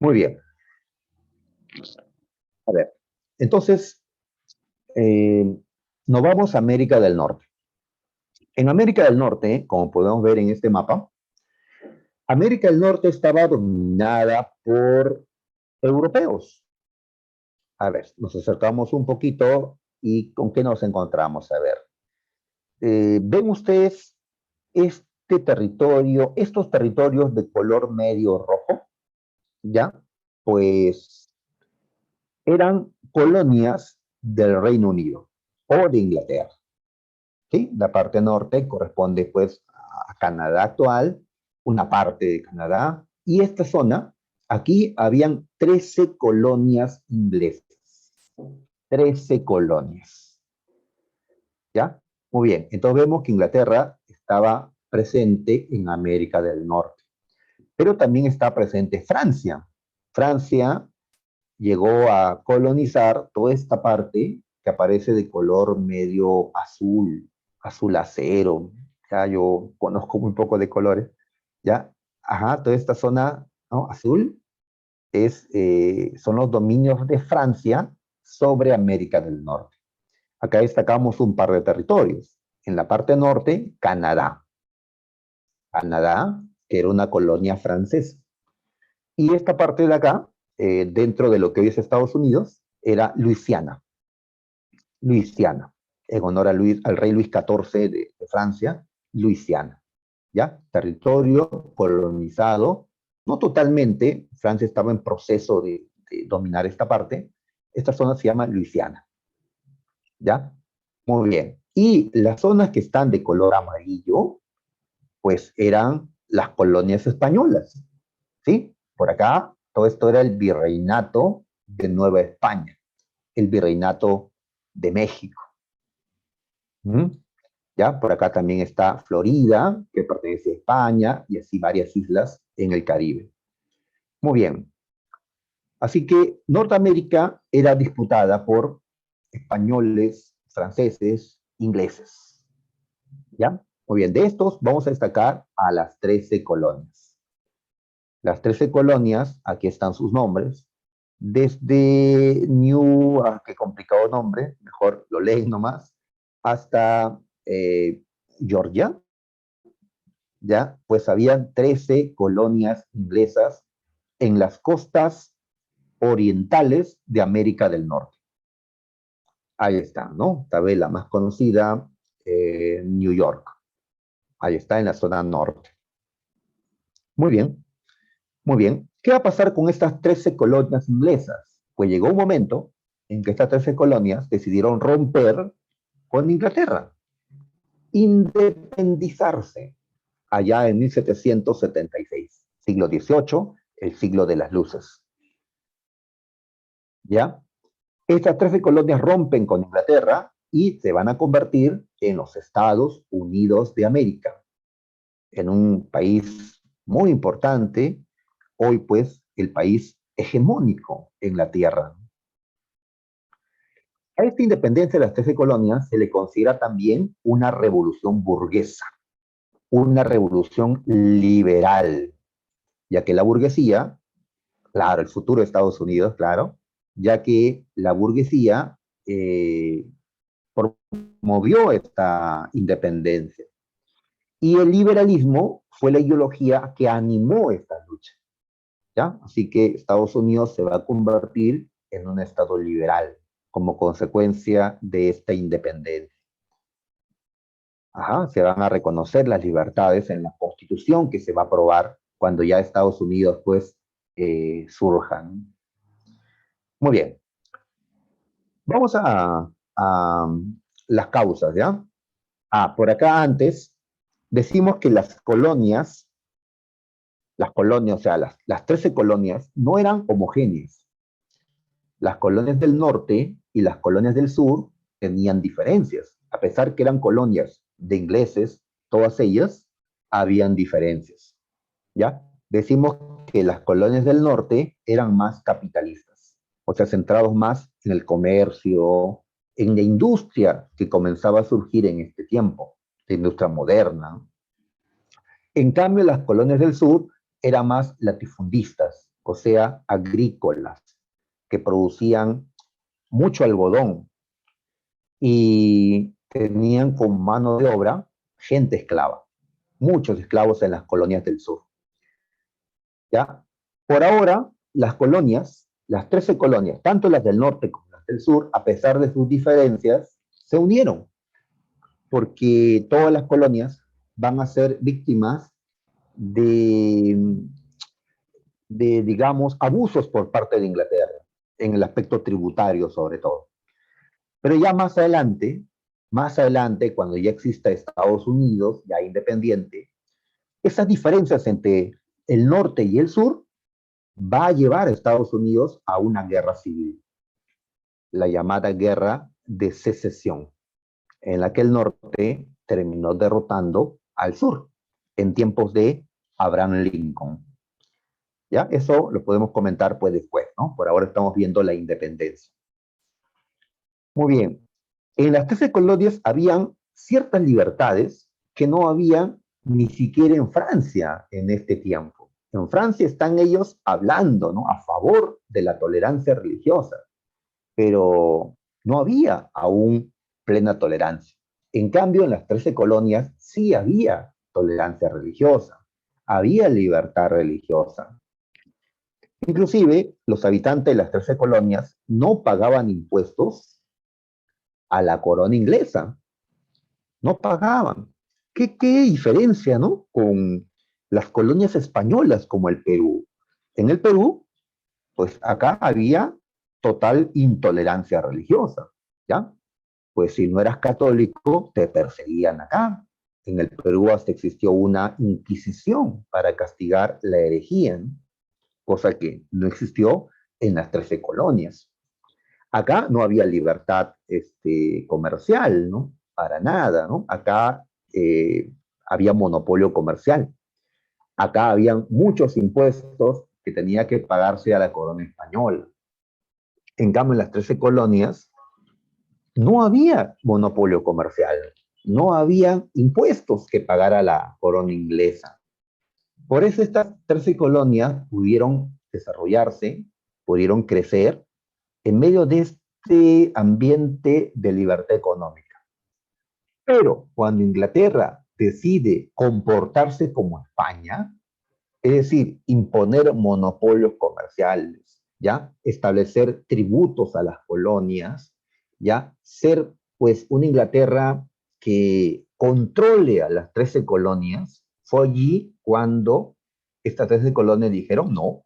Muy bien. A ver, entonces, nos vamos a América del Norte. En América del Norte, como podemos ver en este mapa, América del Norte estaba dominada por europeos. A ver, nos acercamos un poquito y ¿con qué nos encontramos? A ver, ¿ven ustedes este territorio, estos territorios de color medio rojo? ¿Ya? Pues eran colonias del Reino Unido o de Inglaterra. ¿Sí? La parte norte corresponde pues a Canadá actual, una parte de Canadá, y esta zona, aquí habían 13 colonias inglesas. 13 colonias. ¿Ya? Muy bien, entonces vemos que Inglaterra estaba presente en América del Norte, pero también está presente Francia. Francia llegó a colonizar toda esta parte que aparece de color medio azul, azul acero. Ya yo conozco muy poco de colores, ¿ya? Ajá, toda esta zona, ¿no? Azul son los dominios de Francia sobre América del Norte. Acá destacamos un par de territorios. En la parte norte, Canadá. Canadá, que era una colonia francesa. Y esta parte de acá, dentro de lo que hoy es Estados Unidos, era Luisiana. Luisiana, en honor al rey Luis XIV de Francia, Luisiana. ¿Ya? Territorio colonizado, no totalmente, Francia estaba en proceso de dominar esta parte. Esta zona se llama Luisiana. ¿Ya? Muy bien. Y las zonas que están de color amarillo, pues eran las colonias españolas. ¿Sí? Por acá, todo esto era el virreinato de Nueva España, el virreinato de México. ¿Mm? ¿Ya? Por acá también está Florida, que pertenece a España, y así varias islas en el Caribe. Muy bien. Así que Norteamérica era disputada por españoles, franceses, ingleses. ¿Ya? Muy bien, de estos vamos a destacar a las 13 colonias. Las 13 colonias, aquí están sus nombres, desde qué complicado nombre, mejor lo leen nomás, hasta Georgia, ¿ya? Pues habían 13 colonias inglesas en las costas orientales de América del Norte. Ahí está, ¿no? Tal vez la más conocida, New York. Ahí está, en la zona norte. Muy bien, muy bien. ¿Qué va a pasar con estas 13 colonias inglesas? Pues llegó un momento en que estas 13 colonias decidieron romper con Inglaterra, independizarse, allá en 1776, siglo XVIII, el siglo de las luces. ¿Ya? Estas 13 colonias rompen con Inglaterra y se van a convertir en los Estados Unidos de América, en un país muy importante, hoy pues el país hegemónico en la Tierra. A esta independencia de las 13 colonias se le considera también una revolución burguesa, una revolución liberal, ya que la burguesía, claro, el futuro de Estados Unidos, claro, ya que la burguesía promovió esta independencia. Y el liberalismo fue la ideología que animó esta lucha. ¿Ya? Así que Estados Unidos se va a convertir en un estado liberal como consecuencia de esta independencia. Ajá, se van a reconocer las libertades en la Constitución que se va a aprobar cuando ya Estados Unidos pues surjan. Muy bien, vamos a las causas, ¿ya? Por acá antes decimos que las colonias, o sea, las 13 colonias no eran homogéneas. Las colonias del norte y las colonias del sur tenían diferencias. A pesar que eran colonias de ingleses, todas ellas, habían diferencias. ¿Ya? Decimos que las colonias del norte eran más capitalistas, o sea, centrados más en el comercio, en la industria que comenzaba a surgir en este tiempo, la industria moderna. En cambio, las colonias del sur eran más latifundistas, o sea, agrícolas, que producían mucho algodón y tenían como mano de obra gente esclava, muchos esclavos en las colonias del sur. ¿Ya? Por ahora, las colonias, las 13 colonias, tanto las del norte como las del sur, a pesar de sus diferencias, se unieron, porque todas las colonias van a ser víctimas de, digamos, abusos por parte de Inglaterra, en el aspecto tributario sobre todo. Pero ya más adelante, cuando ya exista Estados Unidos, ya independiente, esas diferencias entre el norte y el sur va a llevar a Estados Unidos a una guerra civil, la llamada guerra de secesión, en la que el norte terminó derrotando al sur en tiempos de Abraham Lincoln. ¿Ya? Eso lo podemos comentar pues después, ¿no? Por ahora estamos viendo la independencia. Muy bien. En las 13 colonias habían ciertas libertades que no había ni siquiera en Francia en este tiempo. En Francia están ellos hablando, ¿no?, a favor de la tolerancia religiosa, pero no había aún plena tolerancia. En cambio, en las 13 colonias sí había tolerancia religiosa, había libertad religiosa. Inclusive, los habitantes de las 13 colonias no pagaban impuestos a la corona inglesa, no pagaban. ¿Qué diferencia, no? Con las colonias españolas como el Perú. En el Perú, pues acá había total intolerancia religiosa, ¿ya? Pues si no eras católico, te perseguían acá. En el Perú hasta existió una inquisición para castigar la herejía, ¿no?, cosa que no existió en las 13 colonias. Acá no había libertad comercial, ¿no? Para nada, ¿no? Acá había monopolio comercial. Acá habían muchos impuestos que tenía que pagarse a la corona española. En cambio, en las 13 colonias no había monopolio comercial, no había impuestos que pagar a la corona inglesa. Por eso estas 13 colonias pudieron desarrollarse, pudieron crecer en medio de este ambiente de libertad económica. Pero cuando Inglaterra decide comportarse como España, es decir, imponer monopolios comerciales, ¿ya? Establecer tributos a las colonias, ¿ya? Ser, pues, una Inglaterra que controle a las 13 colonias, fue allí cuando estas 13 colonias dijeron, no,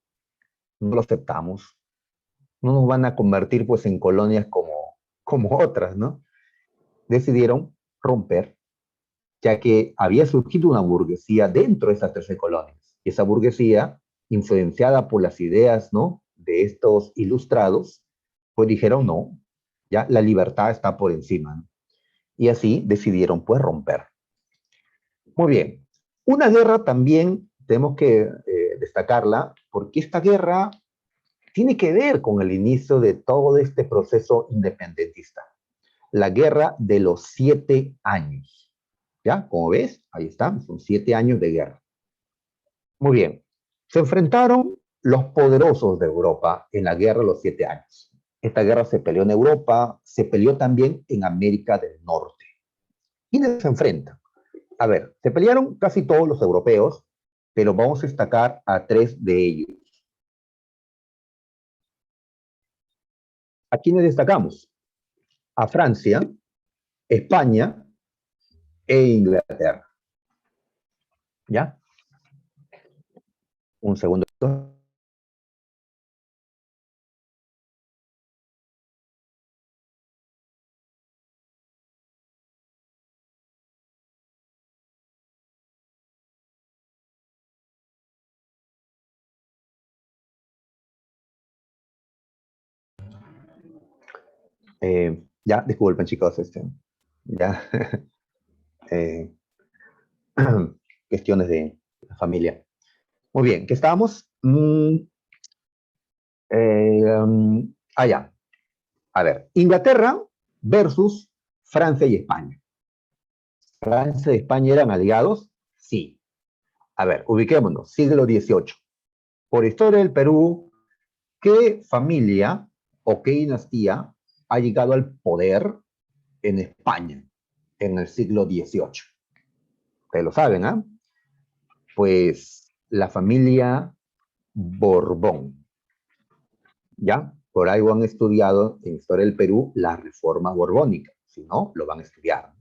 no lo aceptamos, no nos van a convertir, pues, en colonias como otras, ¿no? Decidieron romper, ya que había surgido una burguesía dentro de esas 13 colonias. Y esa burguesía, influenciada por las ideas, ¿no?, de estos ilustrados, pues dijeron no, ya la libertad está por encima, ¿no? Y así decidieron pues romper. Muy bien. Una guerra también tenemos que destacarla, porque esta guerra tiene que ver con el inicio de todo este proceso independentista. La guerra de los 7 años. ¿Ya? Como ves, ahí están, son 7 años de guerra. Muy bien. Se enfrentaron los poderosos de Europa en la guerra de los 7 años. Esta guerra se peleó en Europa, se peleó también en América del Norte. ¿Quiénes se enfrentan? A ver, se pelearon casi todos los europeos, pero vamos a destacar a 3 de ellos. ¿A quiénes destacamos? A Francia, España e Inglaterra. ¿Ya? Un segundo. Ya, disculpen chicos, ya, eh, cuestiones de la familia. Muy bien, ¿qué estábamos? Ya. A ver, Inglaterra versus Francia y España. ¿Francia y España eran aliados? Sí. A ver, ubiquémonos, siglo XVIII. Por historia del Perú, ¿qué familia o qué dinastía ha llegado al poder en España en el siglo XVIII? Ustedes lo saben, ¿ah? Pues la familia Borbón, ¿ya? Por algo han estudiado en Historia del Perú la reforma borbónica, si no, lo van a estudiar.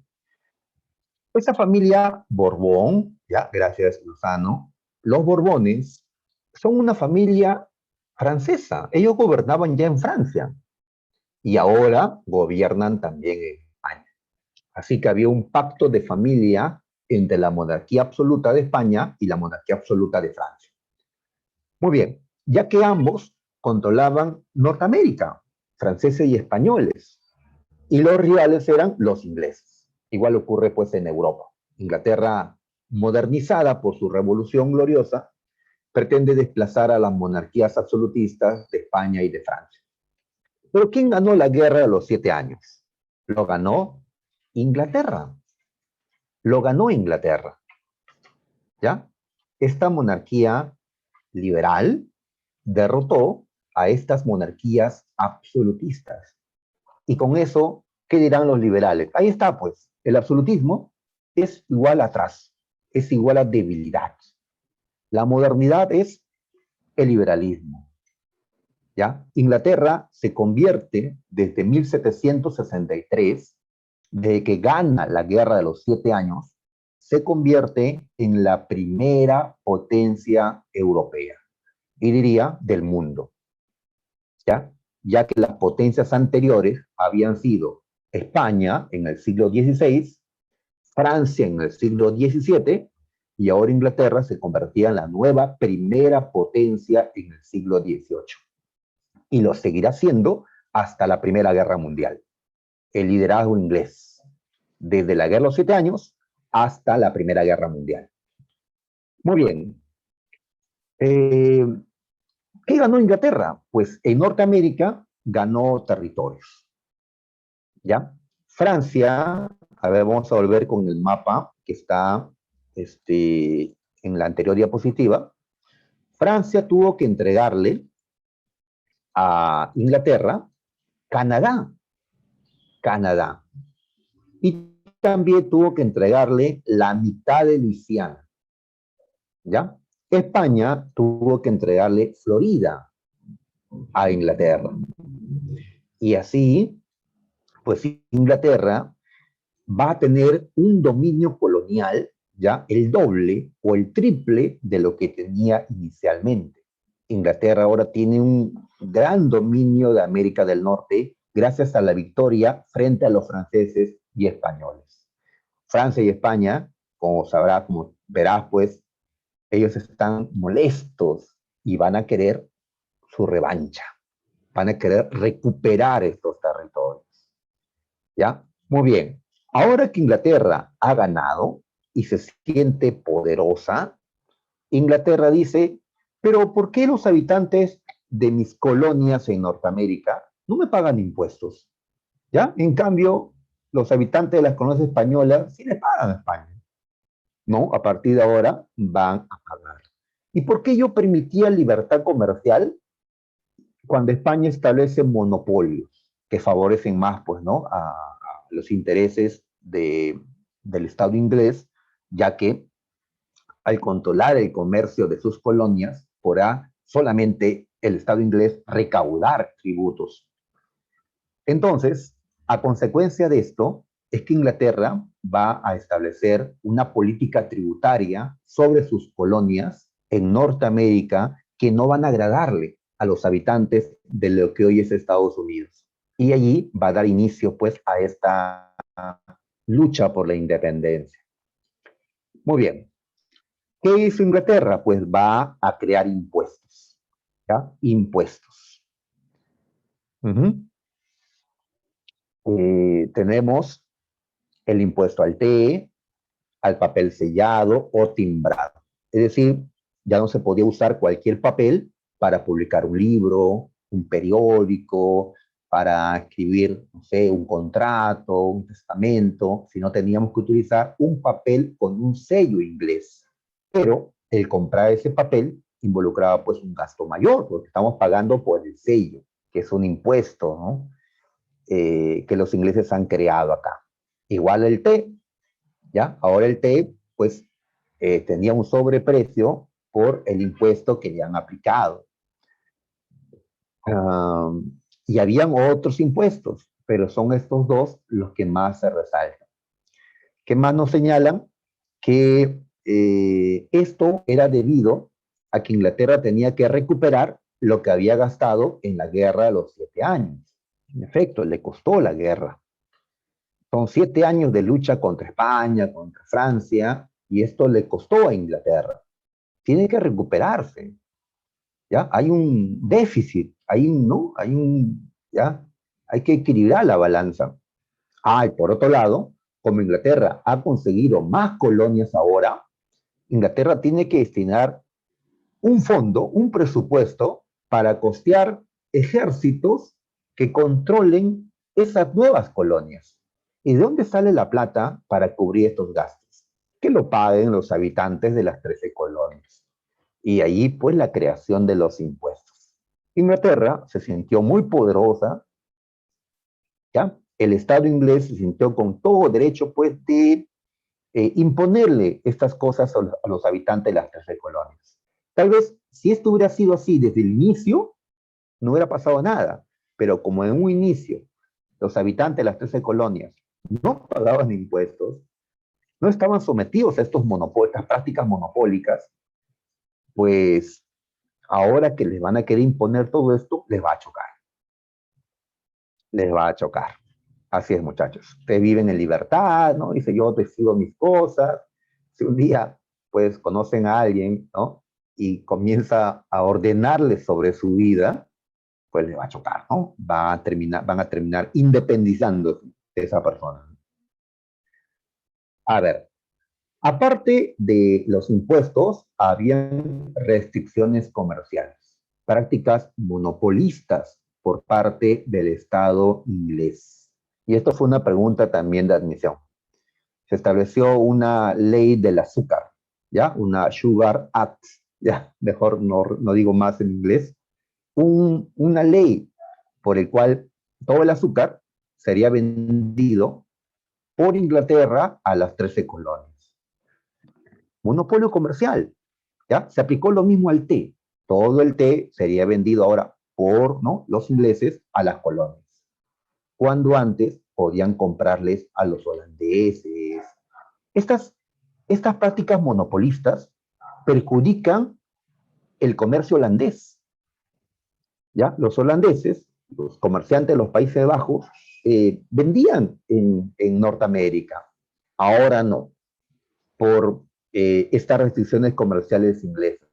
Esta familia Borbón, ya, gracias Lozano, los Borbones son una familia francesa. Ellos gobernaban ya en Francia y ahora gobiernan también en España. Así que había un pacto de familia entre la monarquía absoluta de España y la monarquía absoluta de Francia. Muy bien, ya que ambos controlaban Norteamérica, franceses y españoles, y los rivales eran los ingleses. Igual ocurre pues en Europa. Inglaterra, modernizada por su revolución gloriosa, pretende desplazar a las monarquías absolutistas de España y de Francia. Pero ¿quién ganó la guerra de los 7 años? Lo ganó Inglaterra. Lo ganó Inglaterra. ¿Ya? Esta monarquía liberal derrotó a estas monarquías absolutistas. Y con eso, ¿qué dirán los liberales? Ahí está, pues, el absolutismo es igual a atrás, es igual a debilidad. La modernidad es el liberalismo. ¿Ya? Inglaterra se convierte desde 1763, desde que gana la Guerra de los 7 años, se convierte en la primera potencia europea y diría del mundo. ¿Ya? Ya que las potencias anteriores habían sido España en el siglo XVI, Francia en el siglo XVII y ahora Inglaterra se convertía en la nueva primera potencia en el siglo XVIII. Y lo seguirá siendo hasta la Primera Guerra Mundial. El liderazgo inglés, desde la Guerra de los 7 años hasta la Primera Guerra Mundial. Muy bien. Eh, ¿Qué ganó Inglaterra? Pues en Norteamérica ganó territorios. ¿Ya? Francia, a ver, vamos a volver con el mapa que está en la anterior diapositiva. Francia tuvo que entregarle a Inglaterra Canadá, Canadá. Y también tuvo que entregarle la mitad de Luisiana, ¿ya? España tuvo que entregarle Florida a Inglaterra. Y así, pues Inglaterra va a tener un dominio colonial, ya el doble o el triple de lo que tenía inicialmente. Inglaterra ahora tiene un gran dominio de América del Norte gracias a la victoria frente a los franceses y españoles. Francia y España, como sabrás, como verás, pues, ellos están molestos y van a querer su revancha, van a querer recuperar estos territorios. ¿Ya? Muy bien. Ahora que Inglaterra ha ganado y se siente poderosa, Inglaterra dice, pero ¿por qué los habitantes de mis colonias en Norteamérica no me pagan impuestos? ¿Ya? En cambio, los habitantes de las colonias españolas sí le pagan a España. No, a partir de ahora van a pagar. ¿Y por qué yo permitía libertad comercial cuando España establece monopolios que favorecen más, pues, ¿no? A los intereses del Estado inglés, ya que al controlar el comercio de sus colonias, podrá solamente el Estado inglés recaudar tributos. Entonces, a consecuencia de esto, es que Inglaterra va a establecer una política tributaria sobre sus colonias en Norteamérica que no van a agradarle a los habitantes de lo que hoy es Estados Unidos. Y allí va a dar inicio pues a esta lucha por la independencia. Muy bien. ¿Qué hizo Inglaterra? Pues va a crear impuestos. ¿Ya? Impuestos. Uh -huh. tenemos el impuesto al té, al papel sellado o timbrado. Es decir, ya no se podía usar cualquier papel para publicar un libro, un periódico, para escribir, no sé, un contrato, un testamento, sino teníamos que utilizar un papel con un sello inglés. Pero el comprar ese papel involucraba pues un gasto mayor, porque estamos pagando por el sello, que es un impuesto, ¿no? Que los ingleses han creado acá. Igual el té, ¿ya? Ahora el té, pues, tenía un sobreprecio por el impuesto que le han aplicado. Y habían otros impuestos, pero son estos dos los que más se resaltan. ¿Qué más nos señalan? Que esto era debido a que Inglaterra tenía que recuperar lo que había gastado en la guerra de los 7 años. En efecto, le costó la guerra. Son 7 años de lucha contra España, contra Francia, y esto le costó a Inglaterra. Tiene que recuperarse, ¿ya? Hay un déficit, ¿no? ¿ya? Hay que equilibrar la balanza. Y por otro lado, como Inglaterra ha conseguido más colonias ahora, Inglaterra tiene que destinar un fondo, un presupuesto para costear ejércitos que controlen esas nuevas colonias. ¿Y de dónde sale la plata para cubrir estos gastos? Que lo paguen los habitantes de las 13 colonias. Y allí, pues, la creación de los impuestos. Inglaterra se sintió muy poderosa, ¿ya? El Estado inglés se sintió con todo derecho, pues, de imponerle estas cosas a los habitantes de las 13 colonias. Tal vez, si esto hubiera sido así desde el inicio, no hubiera pasado nada. Pero como en un inicio los habitantes de las 13 colonias no pagaban impuestos, no estaban sometidos a estas prácticas monopólicas, pues ahora que les van a querer imponer todo esto, les va a chocar. Les va a chocar. Así es, muchachos. Ustedes viven en libertad, ¿no? Dice, yo decido mis cosas. Si un día, pues, conocen a alguien, ¿no? Y comienza a ordenarles sobre su vida, pues le va a chocar, ¿no? Van a terminar independizándose de esa persona. A ver, aparte de los impuestos, habían restricciones comerciales, prácticas monopolistas por parte del Estado inglés. Y esto fue una pregunta también de admisión. Se estableció una ley del azúcar, ¿ya? Una Sugar Act, ya, mejor no digo más en inglés. Una ley por el cual todo el azúcar sería vendido por Inglaterra a las 13 colonias. Monopolio comercial, ¿ya? Se aplicó lo mismo al té. Todo el té sería vendido ahora por, ¿no?, los ingleses a las colonias, cuando antes podían comprarles a los holandeses. Estas, estas prácticas monopolistas perjudican el comercio holandés, ¿ya? Los holandeses, los comerciantes de los Países Bajos, vendían en Norteamérica. Ahora no, por estas restricciones comerciales inglesas.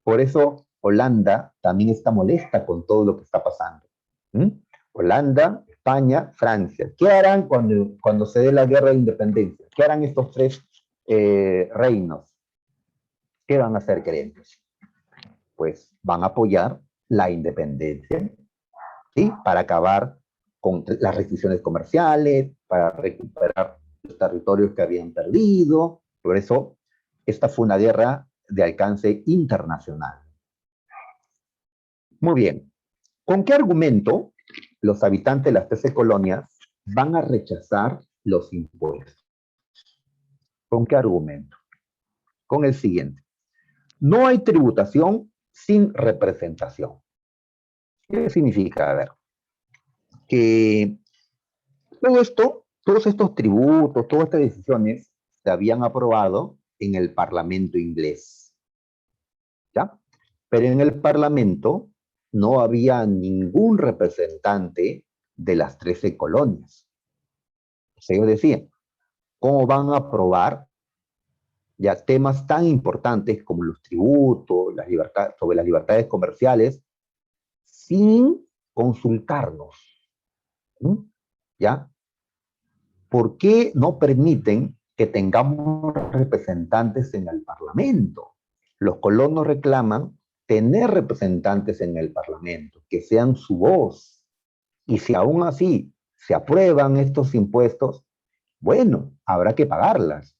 Por eso Holanda también está molesta con todo lo que está pasando. ¿Mm? Holanda, España, Francia. ¿Qué harán cuando se dé la guerra de independencia? ¿Qué harán estos tres reinos? ¿Qué van a hacer, creyentes? Pues van a apoyar la independencia, ¿sí? Para acabar con las restricciones comerciales, para recuperar los territorios que habían perdido. Por eso, esta fue una guerra de alcance internacional. Muy bien. ¿Con qué argumento los habitantes de las 13 colonias van a rechazar los impuestos? ¿Con qué argumento? Con el siguiente. No hay tributación sin representación. ¿Qué significa? A ver, que todo esto, todos estos tributos, todas estas decisiones se habían aprobado en el Parlamento inglés, ¿ya? Pero en el Parlamento no había ningún representante de las 13 colonias. O sea, ellos decían, ¿cómo van a aprobar ya temas tan importantes como los tributos, sobre las libertades comerciales, sin consultarnos? ¿Mm? ¿ya? ¿Por qué no permiten que tengamos representantes en el Parlamento? Los colonos reclaman tener representantes en el Parlamento, que sean su voz. Y si aún así se aprueban estos impuestos, bueno, habrá que pagarlas.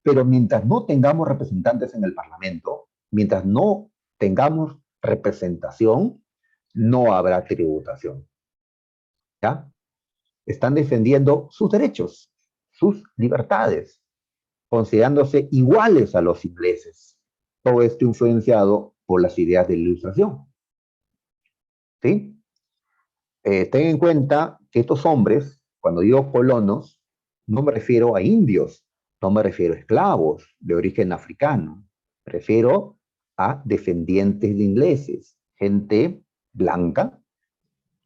Pero mientras no tengamos representantes en el Parlamento, mientras no tengamos representación, no habrá tributación. ¿Ya? Están defendiendo sus derechos, sus libertades, considerándose iguales a los ingleses. Todo esto influenciado por las ideas de la Ilustración. ¿Sí? Ten en cuenta que estos hombres, cuando digo colonos, no me refiero a indios, no me refiero a esclavos de origen africano, me refiero a descendientes de ingleses, gente blanca,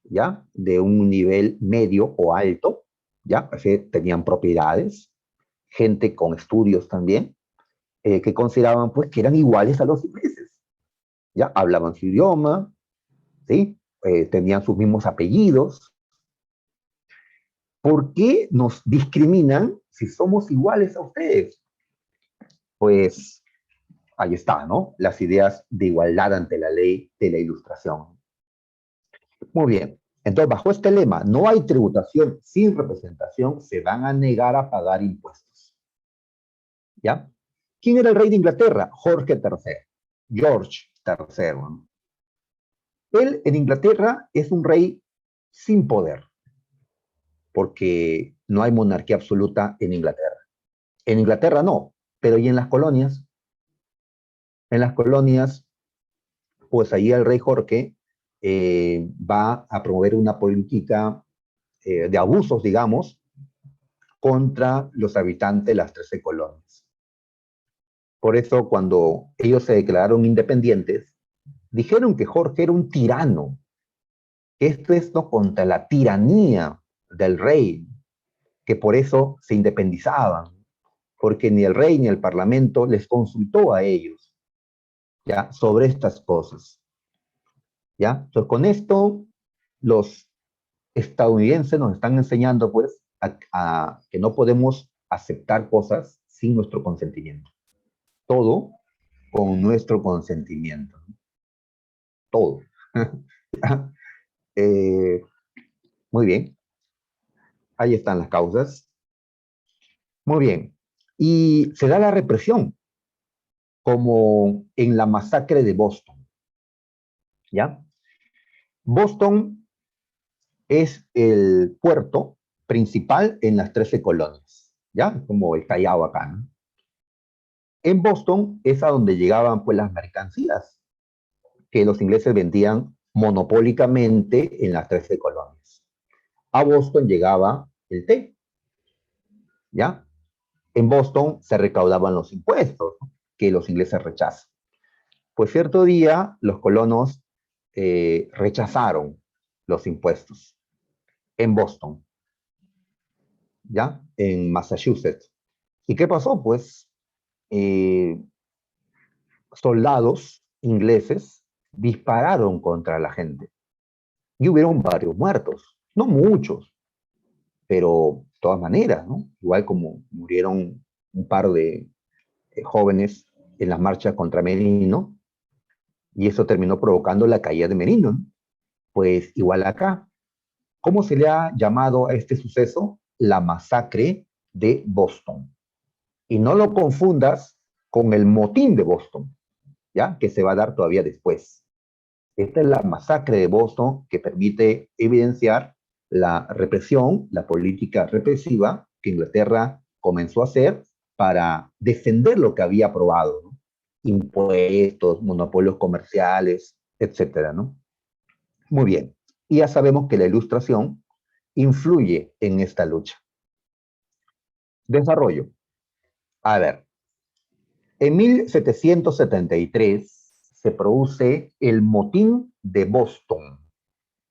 ¿ya? De un nivel medio o alto, ¿ya? O sea, tenían propiedades, gente con estudios también, que consideraban pues que eran iguales a los ingleses, ¿ya? Hablaban su idioma, ¿sí? Tenían sus mismos apellidos. ¿Por qué nos discriminan si somos iguales a ustedes? Pues ahí está, ¿no? Las ideas de igualdad ante la ley de la Ilustración. Muy bien. Entonces, bajo este lema, no hay tributación sin representación, se van a negar a pagar impuestos. ¿Ya? ¿Quién era el rey de Inglaterra? Jorge III. George III. Él en Inglaterra es un rey sin poder, porque no hay monarquía absoluta en Inglaterra. En Inglaterra no, pero ¿y en las colonias? En las colonias, pues ahí el rey Jorge va a promover una política de abusos, digamos, contra los habitantes de las 13 colonias. Por eso, cuando ellos se declararon independientes, dijeron que Jorge era un tirano. Esto es ¿no? contra la tiranía del rey, que por eso se independizaban, porque ni el rey ni el parlamento les consultó a ellos, ¿ya? Sobre estas cosas, ¿ya? Entonces, con esto, los estadounidenses nos están enseñando, pues, a que no podemos aceptar cosas sin nuestro consentimiento. Todo con nuestro consentimiento. Todo. eh, muy bien. Ahí están las causas. Muy bien. Y se da la represión, como en la masacre de Boston. ¿Ya? Boston es el puerto principal en las 13 colonias. ¿Ya? Como el Callao acá, ¿no? En Boston es a donde llegaban pues las mercancías que los ingleses vendían monopólicamente en las 13 colonias. A Boston llegaba el té, ¿ya? En Boston se recaudaban los impuestos, ¿no? Que los ingleses rechazan. Pues cierto día los colonos rechazaron los impuestos en Boston, ¿ya? En Massachusetts. ¿Y qué pasó? Pues eh, soldados ingleses dispararon contra la gente y hubieron varios muertos, no muchos, pero de todas maneras, ¿no? Igual como murieron un par de jóvenes en las marchas contra Merino, y eso terminó provocando la caída de Merino, ¿no? Pues igual acá. ¿Cómo se le ha llamado a este suceso? La masacre de Boston. Y no lo confundas con el motín de Boston, ¿ya? Que se va a dar todavía después. Esta es la masacre de Boston que permite evidenciar la represión, la política represiva que Inglaterra comenzó a hacer para defender lo que había aprobado, ¿no? Impuestos, monopolios comerciales, etcétera, ¿no? Muy bien. Y ya sabemos que la ilustración influye en esta lucha. Desarrollo. A ver, en 1773 se produce el motín de Boston,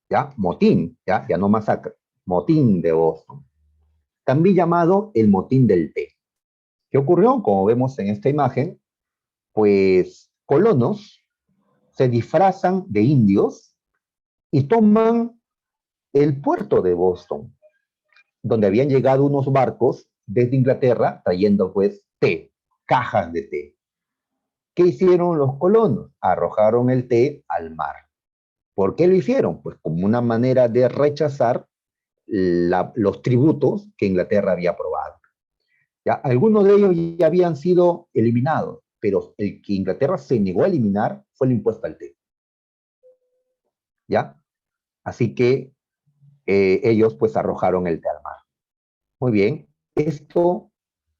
¿ya? Motín, ¿ya? Ya no masacre, motín de Boston. También llamado el motín del té. ¿Qué ocurrió? Como vemos en esta imagen, pues colonos se disfrazan de indios y toman el puerto de Boston. donde habían llegado unos barcos desde Inglaterra trayendo pues té, cajas de té. ¿Qué hicieron los colonos? Arrojaron el té al mar. ¿Por qué lo hicieron? Pues como una manera de rechazar los tributos que Inglaterra había aprobado. ¿Ya? Algunos de ellos ya habían sido eliminados, pero el que Inglaterra se negó a eliminar fue el impuesto al té. ¿Ya? Así que ellos pues arrojaron el té al mar. Muy bien, esto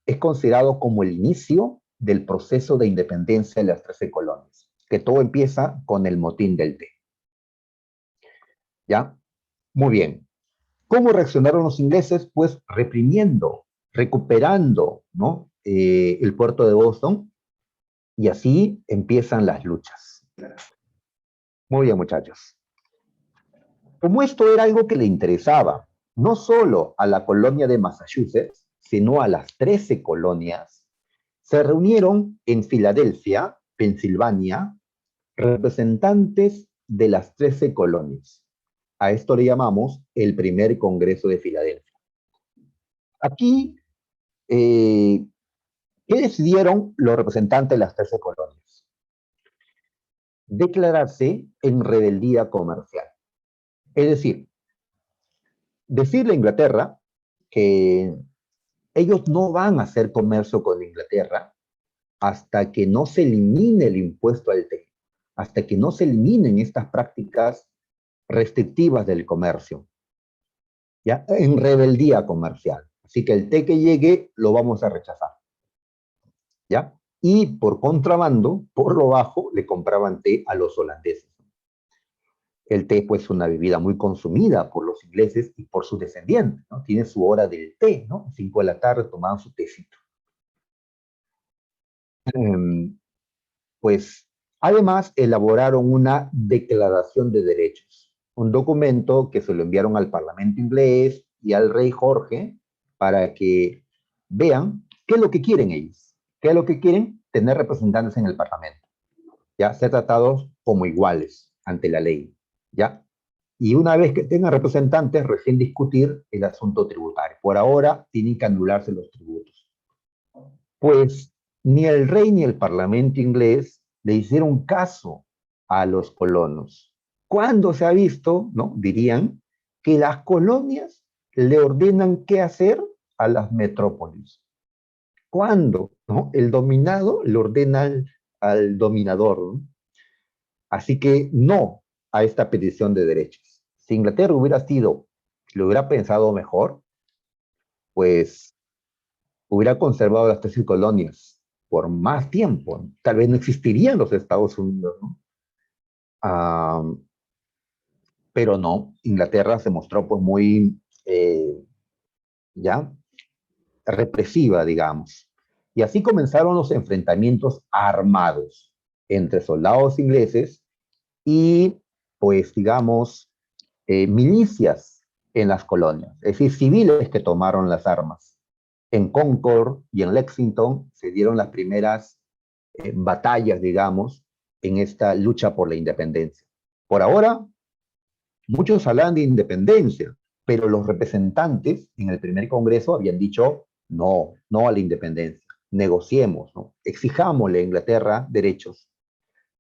es considerado como el inicio del proceso de independencia de las 13 colonias, que todo empieza con el motín del té. ¿Ya? Muy bien. ¿Cómo reaccionaron los ingleses? Pues reprimiendo, recuperando, ¿no? El puerto de Boston, y así empiezan las luchas. Muy bien, muchachos. Como esto era algo que le interesaba, no solo a la colonia de Massachusetts, sino a las 13 colonias, se reunieron en Filadelfia, Pensilvania, representantes de las 13 colonias. A esto le llamamos el primer Congreso de Filadelfia. Aquí, ¿qué decidieron los representantes de las 13 colonias? Declararse en rebeldía comercial. Es decir, decirle a Inglaterra que ellos no van a hacer comercio con Inglaterra hasta que no se elimine el impuesto al té, hasta que no se eliminen estas prácticas restrictivas del comercio, ¿ya? En rebeldía comercial. Así que el té que llegue lo vamos a rechazar, ¿ya? Y por contrabando, por lo bajo, le compraban té a los holandeses. El té, pues, es una bebida muy consumida por los ingleses y por sus descendientes, ¿no? Tiene su hora del té, ¿no? 5 de la tarde tomaban su tecito. Pues, además, elaboraron una declaración de derechos, un documento que se lo enviaron al Parlamento inglés y al rey Jorge para que vean qué es lo que quieren ellos, qué es lo que quieren tener representantes en el Parlamento, ya ser tratados como iguales ante la ley, ya. Y una vez que tengan representantes, recién discutir el asunto tributario. Por ahora, tienen que anularse los tributos. Pues ni el rey ni el parlamento inglés le hicieron caso a los colonos. ¿Cuándo se ha visto, no? Dirían que las colonias le ordenan qué hacer a las metrópolis. ¿Cuándo? ¿No? El dominado le ordena al dominador, ¿no? Así que no a esta petición de derechos. Si Inglaterra hubiera sido, lo hubiera pensado mejor, pues hubiera conservado las 13 colonias por más tiempo. Tal vez no existirían los Estados Unidos, ¿no? Ah, pero no, Inglaterra se mostró pues muy, ya, represiva, digamos. Y así comenzaron los enfrentamientos armados entre soldados ingleses y, pues, digamos, milicias en las colonias, es decir, civiles que tomaron las armas. En Concord y en Lexington se dieron las primeras batallas, digamos, en esta lucha por la independencia. Por ahora, muchos hablan de independencia, pero los representantes en el primer Congreso habían dicho no, no a la independencia, negociemos, ¿no? Exijámosle a Inglaterra derechos.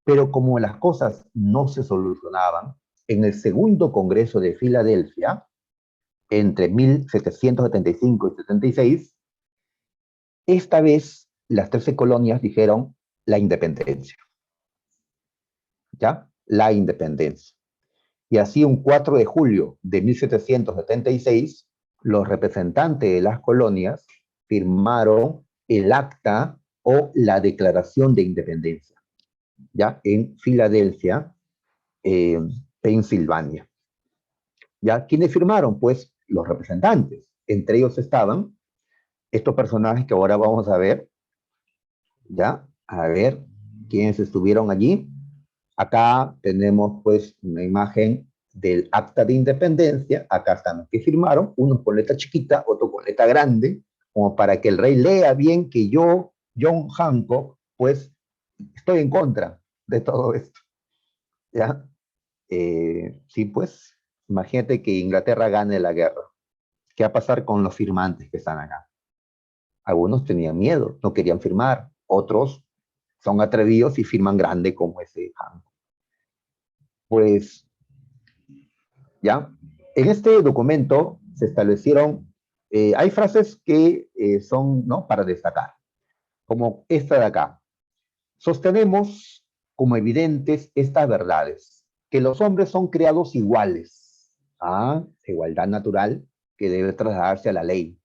Pero como las cosas no se solucionaban, en el segundo Congreso de Filadelfia, entre 1775 y 76, esta vez las 13 colonias dijeron la independencia, ¿ya? La independencia. Y así un 4 de julio de 1776, los representantes de las colonias firmaron el acta o la declaración de independencia, ¿ya? En Filadelfia, eh, Pensilvania. ¿Ya? ¿Quiénes firmaron? Pues los representantes. Entre ellos estaban estos personajes que ahora vamos a ver, ¿ya? A ver quiénes estuvieron allí. Acá tenemos pues una imagen del acta de independencia. Acá están los que firmaron, uno con letra chiquita, otro con letra grande, como para que el rey lea bien que yo, John Hancock, pues estoy en contra de todo esto, ¿ya? Sí, pues, imagínate que Inglaterra gane la guerra. ¿Qué va a pasar con los firmantes que están acá? Algunos tenían miedo, no querían firmar. Otros son atrevidos y firman grande como ese Hancock. Pues ya, en este documento se establecieron, hay frases que son, ¿no?, para destacar, como esta de acá. Sostenemos como evidentes estas verdades, que los hombres son creados iguales, igualdad natural que debe trasladarse a la ley,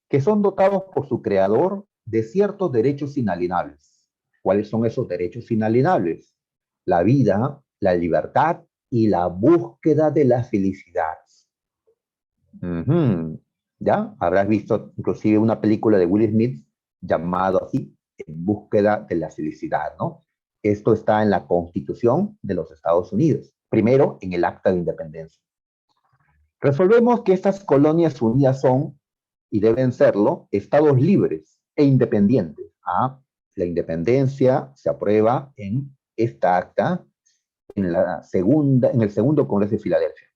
que son dotados por su creador de ciertos derechos inalienables. ¿Cuáles son esos derechos inalienables? La vida, la libertad y la búsqueda de la felicidad. ¿Ya? Habrás visto inclusive una película de Will Smith llamado así, En búsqueda de la felicidad, ¿no? Esto está en la Constitución de los Estados Unidos, primero en el Acta de Independencia. Resolvemos que estas colonias unidas son, y deben serlo, estados libres e independientes. La independencia se aprueba en esta acta en el segundo Congreso de Filadelfia.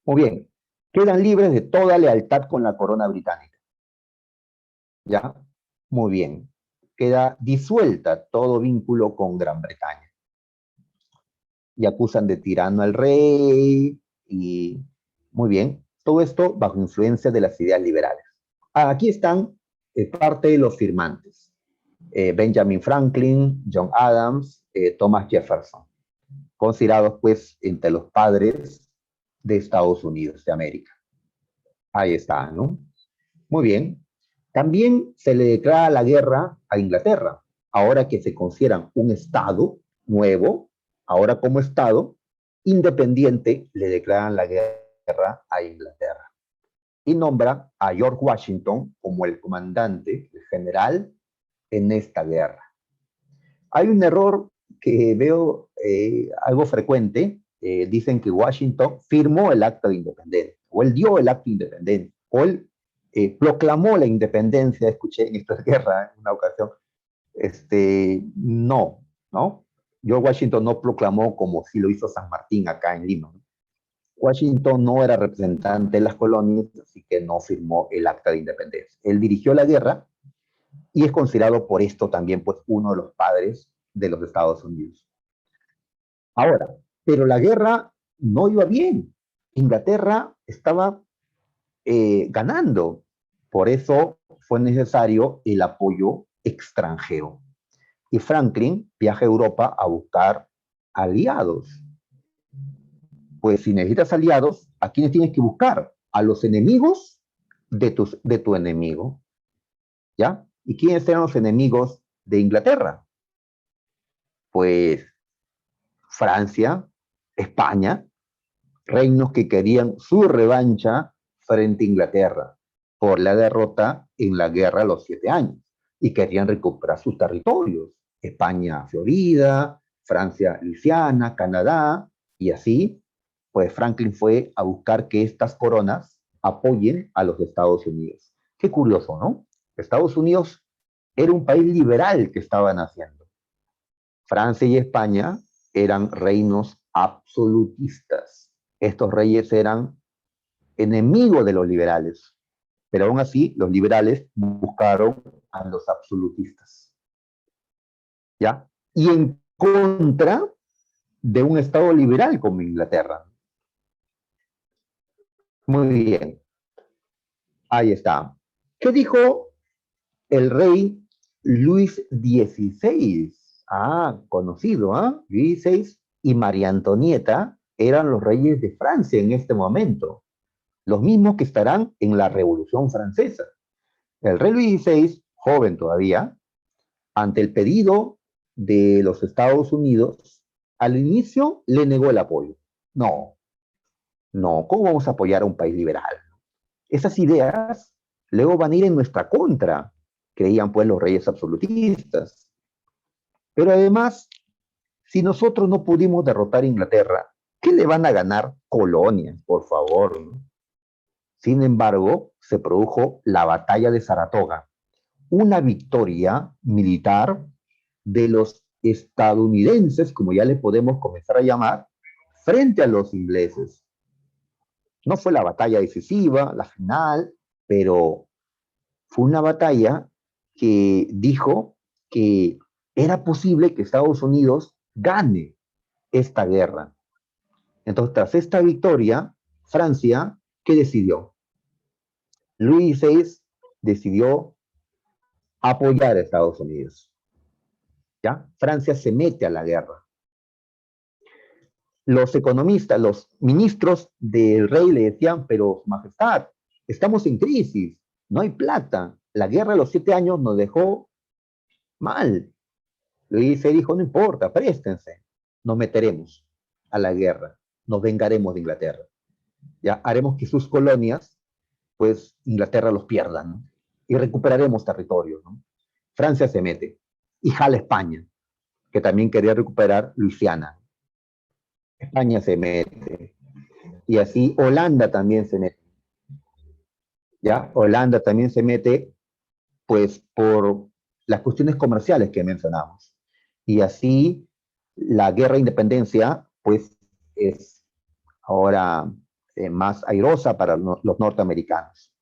Muy bien, quedan libres de toda lealtad con la corona británica. ¿Ya? Muy bien. Queda disuelta todo vínculo con Gran Bretaña. Y acusan de tirano al rey y... Muy bien. Todo esto bajo influencia de las ideas liberales. Aquí están parte de los firmantes. Benjamin Franklin, John Adams, Thomas Jefferson. Considerados pues entre los padres de Estados Unidos de América. Ahí está, ¿no? Muy bien. También se le declara la guerra a Inglaterra, ahora que se consideran un Estado nuevo, ahora como Estado independiente, le declaran la guerra a Inglaterra. Y nombra a George Washington como el comandante, el general, en esta guerra. Hay un error que veo algo frecuente. Dicen que Washington firmó el acta de independencia, o él dio el acta de independencia, o él proclamó la independencia. Escuché en esta guerra en una ocasión. No, ¿no? George Washington no proclamó como si lo hizo San Martín acá en Lima, ¿no? Washington no era representante de las colonias, así que no firmó el acta de independencia. Él dirigió la guerra y es considerado por esto también pues uno de los padres de los Estados Unidos. Ahora, pero la guerra no iba bien. Inglaterra estaba ganando. Por eso fue necesario el apoyo extranjero. Y Franklin viaja a Europa a buscar aliados. Pues si necesitas aliados, ¿a quiénes tienes que buscar? A los enemigos de tu enemigo. ¿Ya? ¿Y quiénes eran los enemigos de Inglaterra? Pues Francia, España, reinos que querían su revancha frente a Inglaterra por la derrota en la guerra de los 7 años y querían recuperar sus territorios. España, Florida, Francia, Luisiana, Canadá, y así, pues Franklin fue a buscar que estas coronas apoyen a los Estados Unidos. Qué curioso, ¿no? Estados Unidos era un país liberal que estaban haciendo. Francia y España eran reinos absolutistas. Estos reyes eran enemigos de los liberales, pero aún así los liberales buscaron a los absolutistas. ¿Ya? Y en contra de un Estado liberal como Inglaterra. Muy bien. Ahí está. ¿Qué dijo el rey Luis XVI? Conocido, Luis XVI y María Antonieta eran los reyes de Francia en este momento, los mismos que estarán en la Revolución Francesa. El rey Luis XVI, joven todavía, ante el pedido de los Estados Unidos, al inicio le negó el apoyo. No, no, ¿cómo vamos a apoyar a un país liberal? Esas ideas luego van a ir en nuestra contra, creían pues los reyes absolutistas. Pero además, si nosotros no pudimos derrotar a Inglaterra, ¿qué le van a ganar colonias, por favor? ¿No? Sin embargo, se produjo la batalla de Saratoga, una victoria militar de los estadounidenses, como ya le podemos comenzar a llamar, frente a los ingleses. No fue la batalla decisiva, la final, pero fue una batalla que dijo que era posible que Estados Unidos gane esta guerra. Entonces, tras esta victoria, Francia, ¿qué decidió? Luis XVI decidió apoyar a Estados Unidos. ¿Ya? Francia se mete a la guerra. Los economistas, los ministros del rey le decían, pero majestad, estamos en crisis, no hay plata. La guerra de los 7 años nos dejó mal. Luis XVI dijo, no importa, préstense, nos meteremos a la guerra, nos vengaremos de Inglaterra. Ya haremos que sus colonias, pues Inglaterra los pierda, ¿no? Y recuperaremos territorio, ¿no? Francia se mete y jala España, que también quería recuperar Luisiana. España se mete. Y así Holanda también se mete. ¿Ya? Holanda también se mete, pues, por las cuestiones comerciales que mencionamos. Y así la guerra de independencia, pues, es ahora más airosa para los norteamericanos.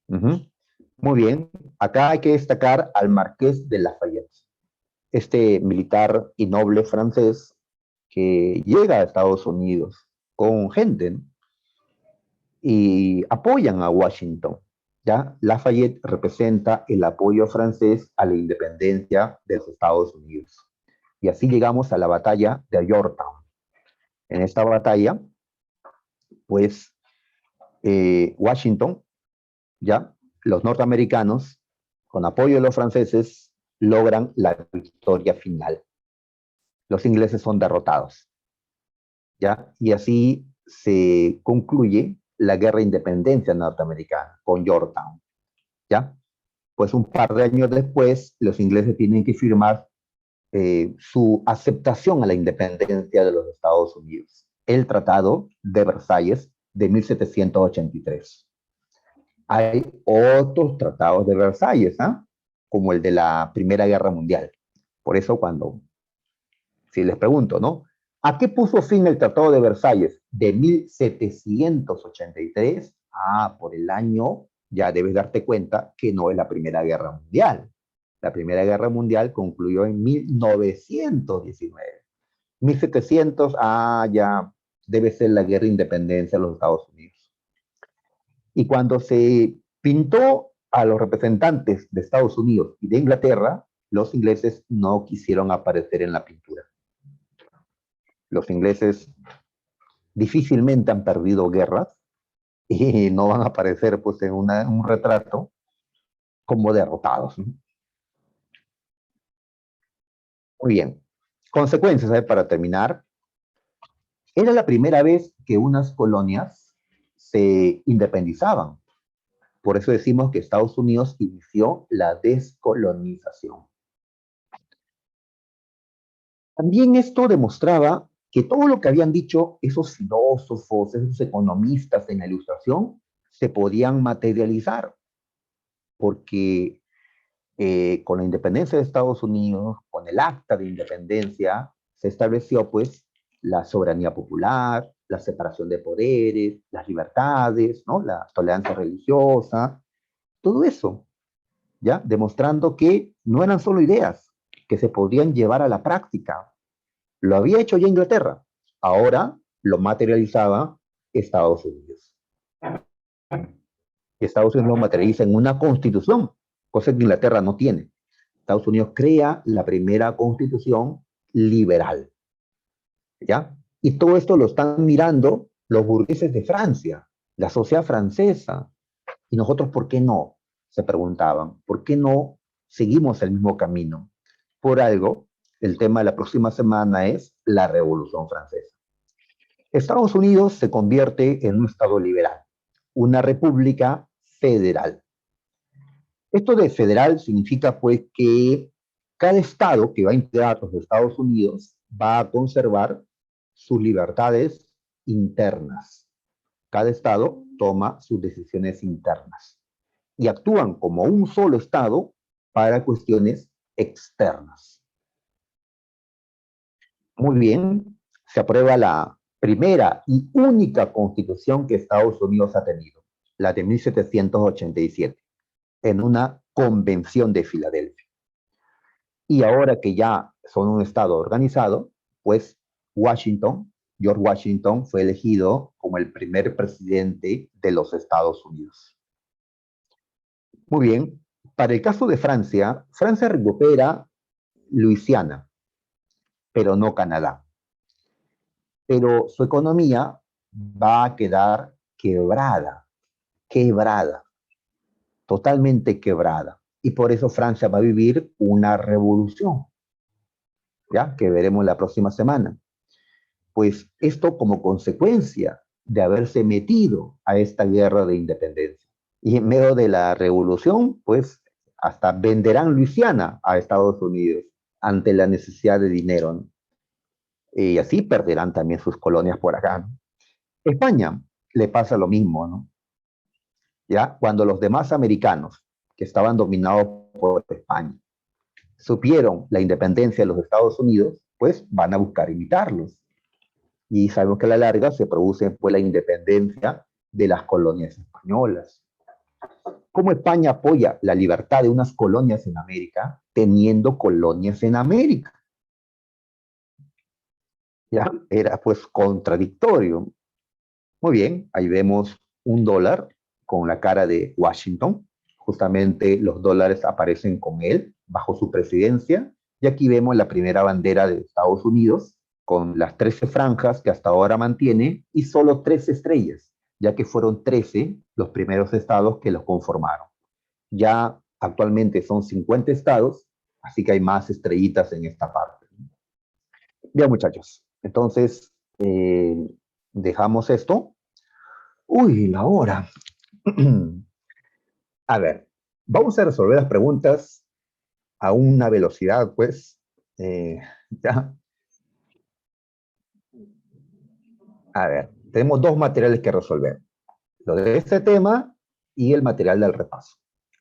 Muy bien. Acá hay que destacar al Marqués de Lafayette, este militar y noble francés que llega a Estados Unidos con gente, ¿no? Y apoyan a Washington. ¿Ya? Lafayette representa el apoyo francés a la independencia de los Estados Unidos. Y así llegamos a la batalla de Yorktown. En esta batalla, pues, Washington, ¿ya? Los norteamericanos, con apoyo de los franceses, logran la victoria final. Los ingleses son derrotados, ¿ya? Y así se concluye la guerra de independencia norteamericana con Yorktown, ¿ya? Pues un par de años después, los ingleses tienen que firmar su aceptación a la independencia de los Estados Unidos, el Tratado de Versalles de 1783. Hay otros tratados de Versalles, ¿eh? Como el de la Primera Guerra Mundial. Por eso si les pregunto, ¿no? ¿A qué puso fin el Tratado de Versalles de 1783? Por el año, ya debes darte cuenta que no es la Primera Guerra Mundial. La Primera Guerra Mundial concluyó en 1919. 1700, ya debe ser la Guerra de Independencia de los Estados Unidos. Y cuando se pintó a los representantes de Estados Unidos y de Inglaterra, los ingleses no quisieron aparecer en la pintura. Los ingleses difícilmente han perdido guerras y no van a aparecer pues, en un retrato como derrotados, ¿no? Muy bien. Consecuencias, para terminar. Era la primera vez que unas colonias se independizaban. Por eso decimos que Estados Unidos inició la descolonización. También esto demostraba que todo lo que habían dicho esos filósofos, esos economistas en la Ilustración, se podían materializar, porque con la independencia de Estados Unidos, con el acta de independencia, se estableció pues la soberanía popular, la separación de poderes, las libertades, ¿no? La tolerancia religiosa, todo eso, ¿ya? Demostrando que no eran solo ideas, que se podían llevar a la práctica. Lo había hecho ya Inglaterra, ahora lo materializaba Estados Unidos. Y Estados Unidos lo materializa en una constitución, cosa que Inglaterra no tiene. Estados Unidos crea la primera constitución liberal, ¿ya? Y todo esto lo están mirando los burgueses de Francia, la sociedad francesa. Y nosotros, ¿por qué no? Se preguntaban, ¿por qué no seguimos el mismo camino? Por algo, el tema de la próxima semana es la Revolución Francesa. Estados Unidos se convierte en un Estado liberal, una república federal. Esto de federal significa pues que cada estado que va a integrar los Estados Unidos va a conservar sus libertades internas. Cada estado toma sus decisiones internas y actúan como un solo estado para cuestiones externas. Muy bien, se aprueba la Primera y única constitución que Estados Unidos ha tenido, la de 1787, en una convención de Filadelfia. Y ahora que ya son un estado organizado, pues George Washington fue elegido como el primer presidente de los Estados Unidos. Muy bien, para el caso de Francia, Francia recupera Luisiana, pero no Canadá. Pero su economía va a quedar quebrada, totalmente quebrada. Y por eso Francia va a vivir una revolución, ¿ya? Que veremos la próxima semana. Pues esto como consecuencia de haberse metido a esta guerra de independencia. Y en medio de la revolución, pues hasta venderán Luisiana a Estados Unidos ante la necesidad de dinero, ¿no? Y así perderán también sus colonias por acá, ¿no? España le pasa lo mismo, ¿no? ¿Ya? Cuando los demás americanos que estaban dominados por España supieron la independencia de los Estados Unidos, pues van a buscar imitarlos. Y sabemos que a la larga se produce pues, la independencia de las colonias españolas. ¿Cómo España apoya la libertad de unas colonias en América teniendo colonias en América? ¿Ya? Era pues contradictorio. Muy bien, ahí vemos un dólar con la cara de Washington. Justamente los dólares aparecen con él bajo su presidencia. Y aquí vemos la primera bandera de Estados Unidos con las 13 franjas que hasta ahora mantiene y solo 13 estrellas, ya que fueron 13 los primeros estados que los conformaron. Ya actualmente son 50 estados, así que hay más estrellitas en esta parte. Bien, muchachos, entonces dejamos esto. Uy, la hora. A ver, vamos a resolver las preguntas a una velocidad, pues, ya. A ver, tenemos dos materiales que resolver. Lo de este tema y el material del repaso.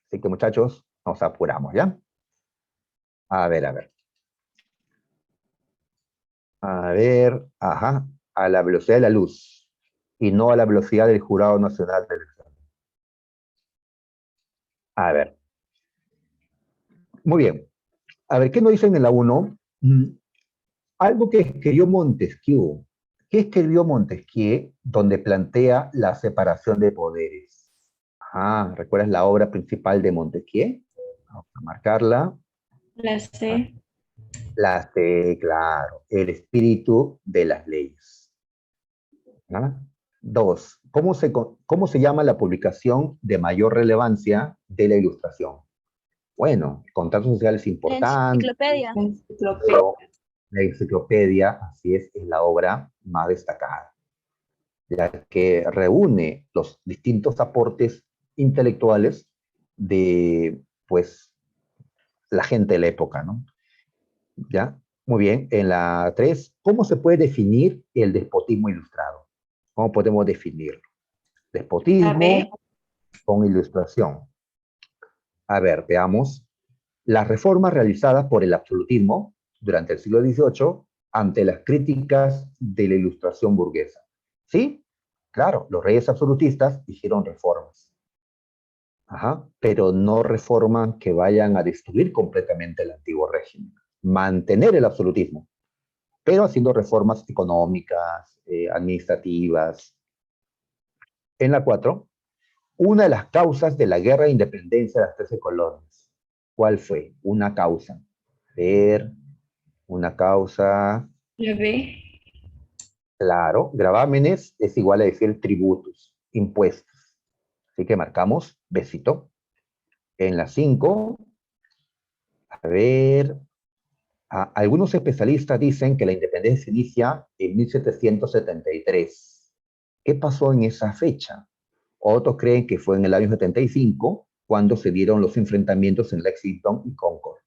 Así que, muchachos, nos apuramos, ¿ya? A ver, a ver. A ver, ajá, a la velocidad de la luz y no a la velocidad del Jurado Nacional del Examen. A ver, muy bien. A ver, ¿qué nos dicen en la 1? Algo que escribió Montesquieu. ¿Qué escribió Montesquieu donde plantea la separación de poderes? Ah, ¿recuerdas la obra principal de Montesquieu? Vamos a marcarla. La C. La C, claro, el espíritu de las leyes. ¿Ah? Dos, ¿cómo se llama la publicación de mayor relevancia de la Ilustración? Bueno, contratos sociales La importantes, enciclopedia. pero la enciclopedia, así es la obra más destacada, ya que reúne los distintos aportes intelectuales de, pues, la gente de la época, ¿no? ¿Ya? Muy bien. En la 3, ¿cómo se puede definir el despotismo ilustrado? ¿Cómo podemos definirlo? La B. Despotismo con ilustración. A ver, veamos. Las reformas realizadas por el absolutismo durante el siglo XVIII ante las críticas de la ilustración burguesa. ¿Sí? Claro, los reyes absolutistas hicieron reformas. Ajá, pero no reformas que vayan a destruir completamente el antiguo régimen. Mantener el absolutismo, pero haciendo reformas económicas, administrativas. En la 4, una de las causas de la guerra de independencia de las 13 colonias. ¿Cuál fue? Una causa. A ver, una causa. La B. Claro, gravámenes es igual a decir tributos, impuestos. Así que marcamos besito. En la 5, a ver, algunos especialistas dicen que la independencia inicia en 1773. ¿Qué pasó en esa fecha? Otros creen que fue en el año 75, cuando se dieron los enfrentamientos en Lexington y Concord.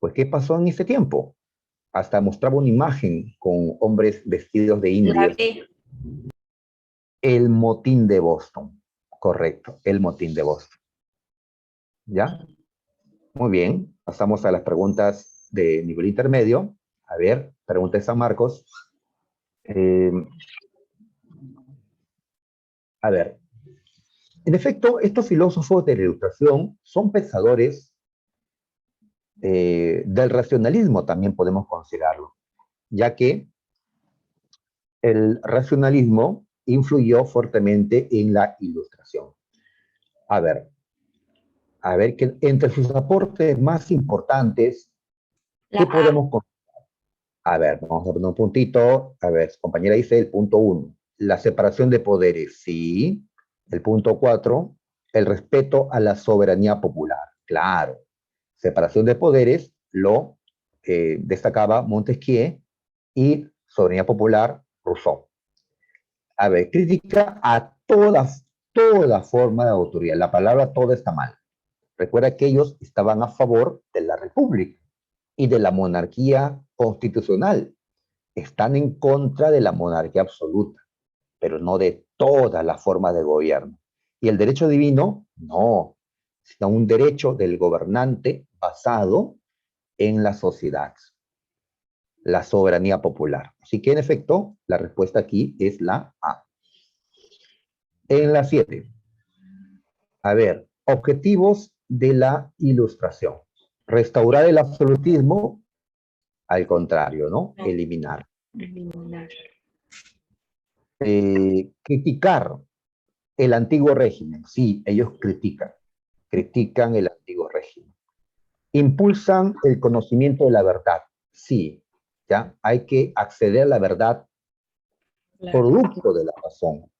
Pues, ¿qué pasó en ese tiempo? Hasta mostraba una imagen con hombres vestidos de La indios. B. El motín de Boston. Correcto, el motín de Boston. ¿Ya? Muy bien, pasamos a las preguntas de nivel intermedio. A ver, pregunta de San Marcos. Eh, a ver, en efecto, estos filósofos de la Ilustración son pensadores del racionalismo, también podemos considerarlo, ya que el racionalismo influyó fuertemente en la Ilustración. A ver, a ver, que entre sus aportes más importantes, La ¿qué A, podemos considerar? A ver, vamos a poner un puntito. A ver, su compañera dice el punto 1, la separación de poderes, sí. El punto 4, el respeto a la soberanía popular, claro. Separación de poderes, lo destacaba Montesquieu, y soberanía popular, Rousseau. A ver, crítica a toda forma de autoridad. La palabra toda está mal. Recuerda que ellos estaban a favor de la república y de la monarquía constitucional. Están en contra de la monarquía absoluta, pero no de todas las formas de gobierno. Y el derecho divino, no, sino un derecho del gobernante basado en la sociedad, la soberanía popular. Así que en efecto, la respuesta aquí es la A. En la 7, a ver, objetivos de la ilustración. Restaurar el absolutismo, al contrario, ¿no? no, Eliminar. eliminar. Criticar el antiguo régimen. Sí, ellos critican el antiguo régimen. Impulsan el conocimiento de la verdad. Sí, ya hay que acceder a la verdad, Claro. producto de la razón.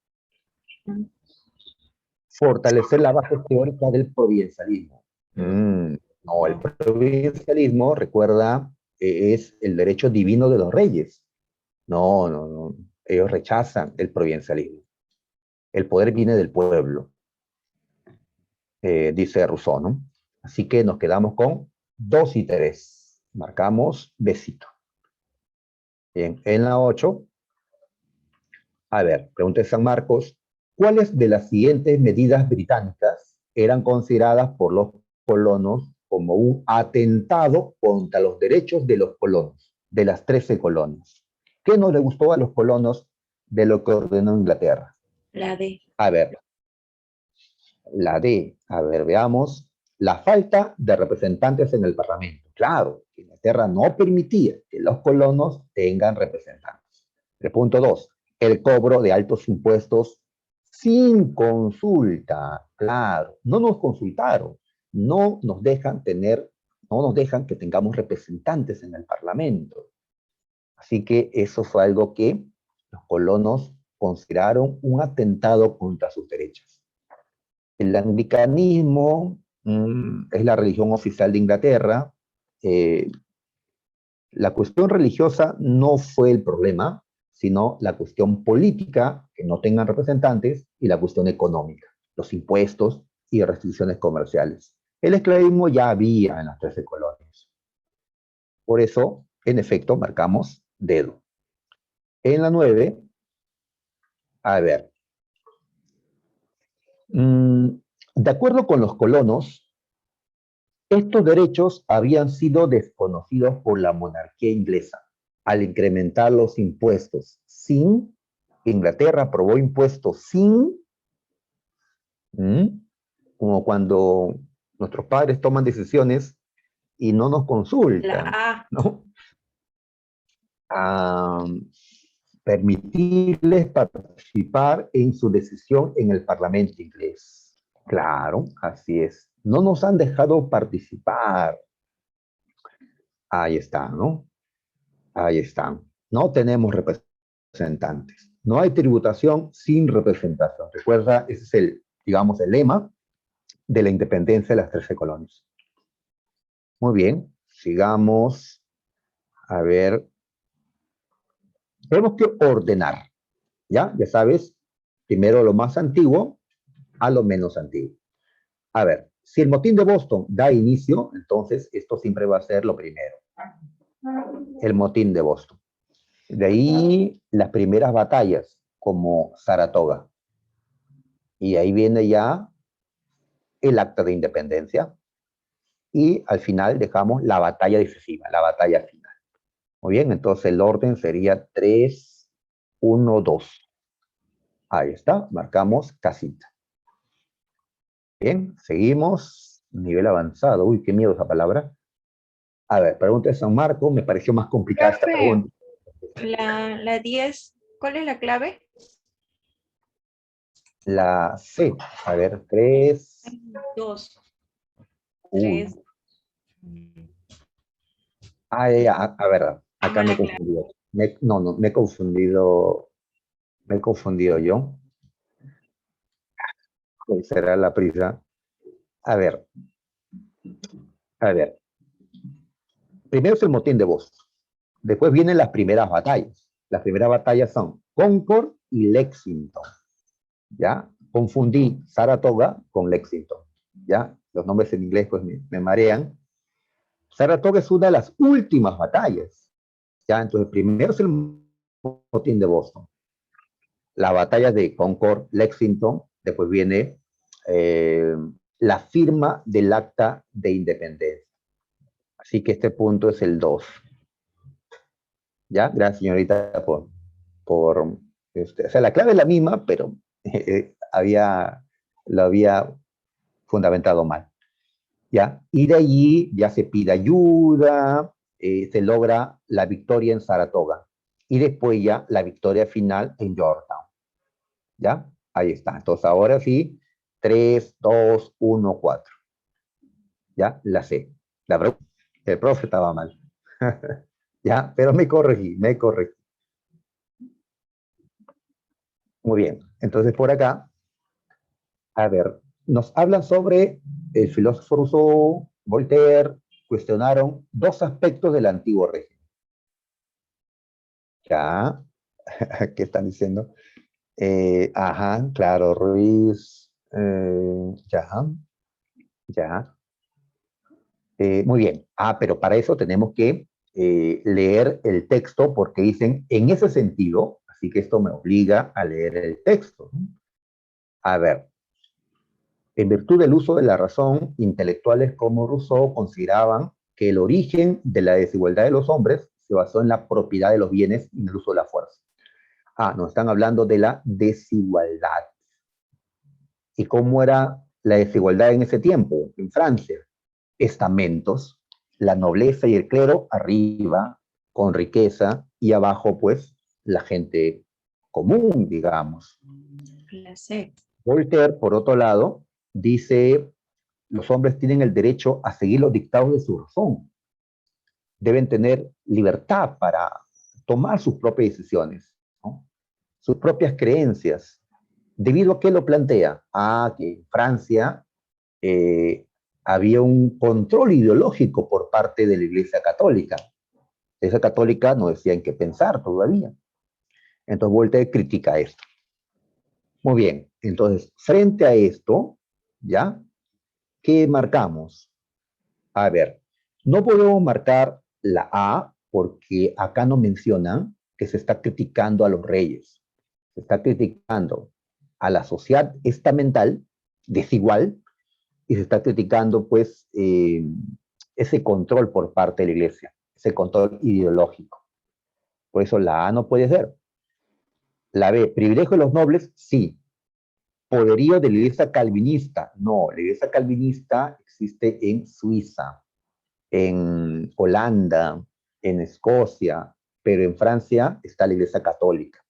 Fortalecer la base teórica del providencialismo. No, el No, providencialismo, recuerda, es el derecho divino de los reyes. No, no, no. Ellos rechazan el providencialismo. El poder viene del pueblo, dice Rousseau, ¿no? Así que nos quedamos con 2 y 3. Marcamos besito. Bien, en la 8, a ver, pregunta de San Marcos, ¿cuáles de las siguientes medidas británicas eran consideradas por los colonos como un atentado contra los derechos de los colonos, de las 13 colonias? ¿Qué no le gustó a los colonos de lo que ordenó Inglaterra? la D. A ver, la D, a ver, veamos, la falta de representantes en el Parlamento. Claro, Inglaterra no permitía que los colonos tengan representantes. El punto 2, el cobro de altos impuestos sin consulta. Claro, no nos consultaron, no nos dejan tener, no nos dejan que tengamos representantes en el Parlamento. Así que eso fue algo que los colonos consideraron un atentado contra sus derechos. El anglicanismo es la religión oficial de Inglaterra. Eh, la cuestión religiosa no fue el problema, sino la cuestión política, que no tengan representantes, y la cuestión económica, los impuestos y restricciones comerciales. El esclavismo ya había en las 13 colonias. Por eso, en efecto, marcamos dedo. En la 9, a ver, de acuerdo con los colonos, estos derechos habían sido desconocidos por la monarquía inglesa al incrementar los impuestos sin, Inglaterra aprobó impuestos sin, como cuando nuestros padres toman decisiones y no nos La consultan, A. ¿no? A permitirles participar en su decisión en el Parlamento inglés. Claro, así es. No nos han dejado participar. Ahí está, ¿no? Ahí están. No tenemos representantes. No hay tributación sin representación. Recuerda, ese es el, digamos, el lema de la independencia de las 13 colonias. Muy bien, sigamos. A ver, tenemos que ordenar, ¿ya? Ya sabes, primero lo más antiguo a lo menos antiguo. A ver, si el motín de Boston da inicio, entonces esto siempre va a ser lo primero. El motín de Boston. De ahí las primeras batallas, como Saratoga. Y ahí viene ya el acta de independencia. Y al final dejamos la batalla decisiva, la batalla final. Muy bien, entonces el orden sería 3, 1, 2. Ahí está, marcamos casita. Bien, seguimos. Nivel avanzado. Uy, qué miedo esa palabra. A ver, pregunta de San Marco. Me pareció más complicada esta Profe, pregunta. la 10, ¿cuál es la clave? La C. A ver, 3. 2, Uy. 3. Ah, ya, a ver, acá me he Mala clave. confundido. No, no, me he confundido. Me he confundido yo. ¿Cuál será la prisa? A ver, a ver. Primero es el motín de Boston. Después vienen las primeras batallas. Las primeras batallas son Concord y Lexington. ¿Ya? Confundí Saratoga con Lexington. ¿Ya? Los nombres en inglés pues me marean. Saratoga es una de las últimas batallas. ¿Ya? Entonces, primero es el motín de Boston. La batalla de Concord, Lexington. Después viene eh, la firma del acta de independencia. Así que este punto es el 2. ¿Ya? Gracias, señorita, por o sea, la clave es la misma, pero lo había fundamentado mal. ¿Ya? Y de allí ya se pide ayuda, se logra la victoria en Saratoga y después ya la victoria final en Yorktown. ¿Ya? Ahí está. Entonces ahora sí, 3, 2, 1, 4. ¿Ya? La C. El profe estaba mal. ¿Ya? Pero me corregí, me corregí. Muy bien. Entonces por acá, a ver, nos hablan sobre el filósofo Rousseau, Voltaire, cuestionaron dos aspectos del antiguo régimen. Ya, ¿qué están diciendo? Ajá, claro, Ruiz, ya, ya. Muy bien. Ah, pero para eso tenemos que leer el texto porque dicen en ese sentido, así que esto me obliga a leer el texto. A ver, en virtud del uso de la razón, intelectuales como Rousseau consideraban que el origen de la desigualdad de los hombres se basó en la propiedad de los bienes y en el uso de la fuerza. Ah, nos están hablando de la desigualdad. ¿Y cómo era la desigualdad en ese tiempo? En Francia, estamentos, la nobleza y el clero arriba, con riqueza, y abajo, pues, la gente común, digamos. La C. Voltaire, por otro lado, dice los hombres tienen el derecho a seguir los dictados de su razón. Deben tener libertad para tomar sus propias decisiones, ¿no? Sus propias creencias. ¿Debido a qué lo plantea? A que en Francia eh, había un control ideológico por parte de la Iglesia Católica. La Iglesia Católica no decía en qué pensar todavía. Entonces Voltaire critica esto. Muy bien, entonces, frente a esto, ¿ya? ¿Qué marcamos? A ver, no podemos marcar la A porque acá no mencionan que se está criticando a los reyes. Se está criticando a la sociedad estamental, desigual, y se está criticando, pues, ese control por parte de la iglesia, ese control ideológico. Por eso la A no puede ser. La B, privilegio de los nobles, sí. Poderío de la iglesia calvinista, no. La iglesia calvinista existe en Suiza, en Holanda, en Escocia, pero en Francia está la Iglesia Católica.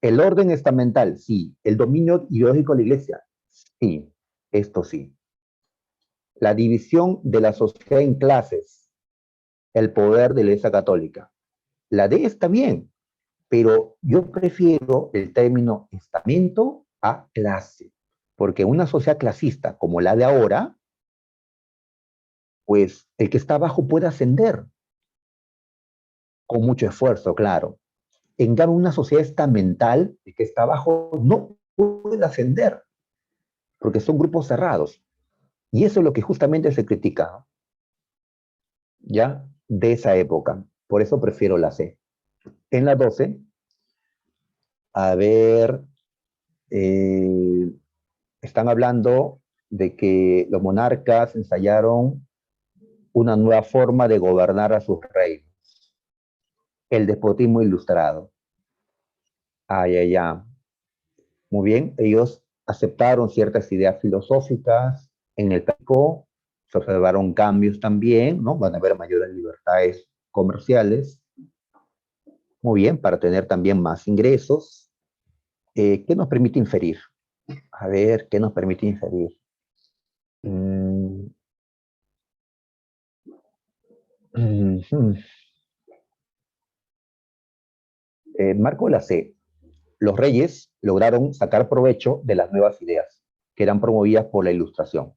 El orden estamental, sí. El dominio ideológico de la Iglesia, sí. Esto sí. La división de la sociedad en clases, el poder de la Iglesia Católica. La D está bien, pero yo prefiero el término estamento a clase, porque una sociedad clasista como la de ahora, pues el que está abajo puede ascender con mucho esfuerzo, claro. En cambio, una sociedad estamental, el que está abajo, no puede ascender, porque son grupos cerrados. Y eso es lo que justamente se critica, ¿ya? De esa época. Por eso prefiero la C. En la 12, a ver, eh, están hablando de que los monarcas ensayaron una nueva forma de gobernar a sus reinos, el despotismo ilustrado. ya. Muy bien, ellos aceptaron ciertas ideas filosóficas en el Taiko, se observaron cambios también, ¿no? Van a haber mayores libertades comerciales, muy bien, para tener también más ingresos. ¿Qué nos permite inferir? A ver, ¿qué nos permite inferir? Mm, mm, Marco la C. Los reyes lograron sacar provecho de las nuevas ideas que eran promovidas por la Ilustración,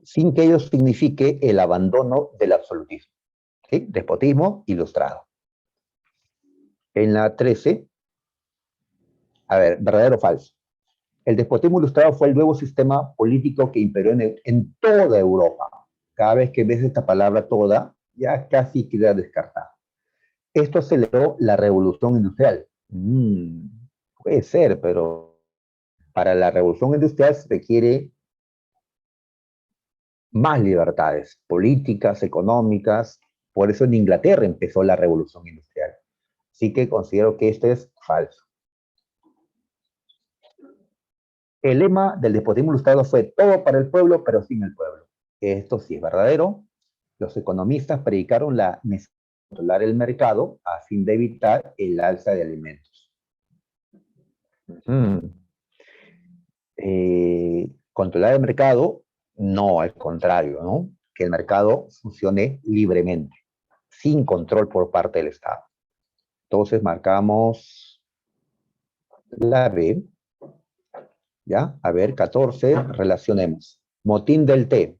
sin que ello signifique el abandono del absolutismo. ¿Sí? Despotismo ilustrado. En la 13, a ver, verdadero o falso. El despotismo ilustrado fue el nuevo sistema político que imperó en toda Europa. Cada vez que ves esta palabra toda, ya casi queda descartada. Esto aceleró la revolución industrial. Puede ser, pero para la revolución industrial se requiere más libertades políticas, económicas. Por eso en Inglaterra empezó la revolución industrial. Así que considero que este es falso. El lema del despotismo ilustrado fue todo para el pueblo, pero sin el pueblo. Esto sí es verdadero. Los economistas predicaron la necesidad de controlar el mercado a fin de evitar el alza de alimentos. Mm. Controlar el mercado, no, al contrario, ¿no? Que el mercado funcione libremente, sin control por parte del Estado. Entonces marcamos la B, ¿ya? A ver, 14, relacionemos. Motín del té.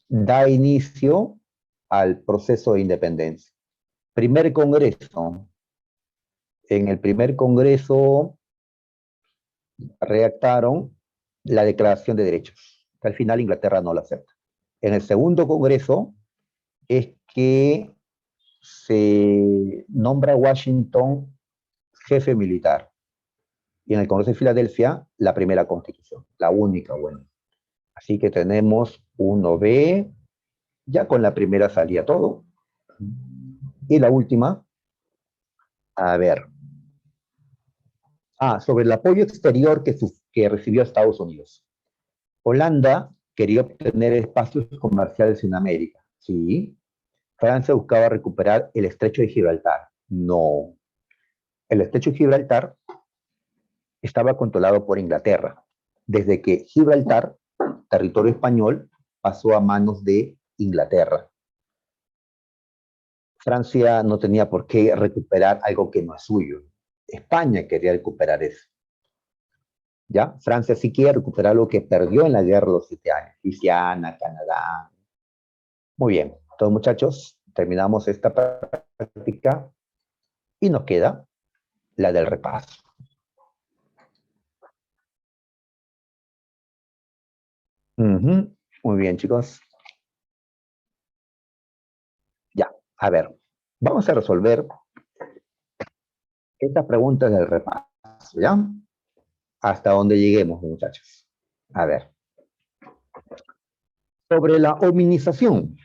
Da inicio al proceso de independencia. Primer congreso. En el primer congreso redactaron la Declaración de Derechos, que al final Inglaterra no la acepta. En el segundo congreso es que se nombra a Washington jefe militar. Y en el Congreso de Filadelfia, la primera constitución, la única buena. Así que tenemos 1B, ya con la primera salía todo. Y la última, a ver. Sobre el apoyo exterior que recibió Estados Unidos. Holanda quería obtener espacios comerciales en América. Sí. Francia buscaba recuperar el estrecho de Gibraltar. No. El estrecho de Gibraltar estaba controlado por Inglaterra, desde que Gibraltar, territorio español, pasó a manos de Inglaterra. Francia no tenía por qué recuperar algo que no es suyo. España quería recuperar eso. ¿Ya? Francia sí quiere recuperar lo que perdió en la guerra de los 7 años. Luisiana, Canadá. Muy bien. Entonces, muchachos, terminamos esta práctica y nos queda la del repaso. Muy bien, chicos. Ya, a ver, vamos a resolver estas preguntas del repaso, ¿ya? Hasta donde lleguemos, muchachos. A ver. Sobre la hominización,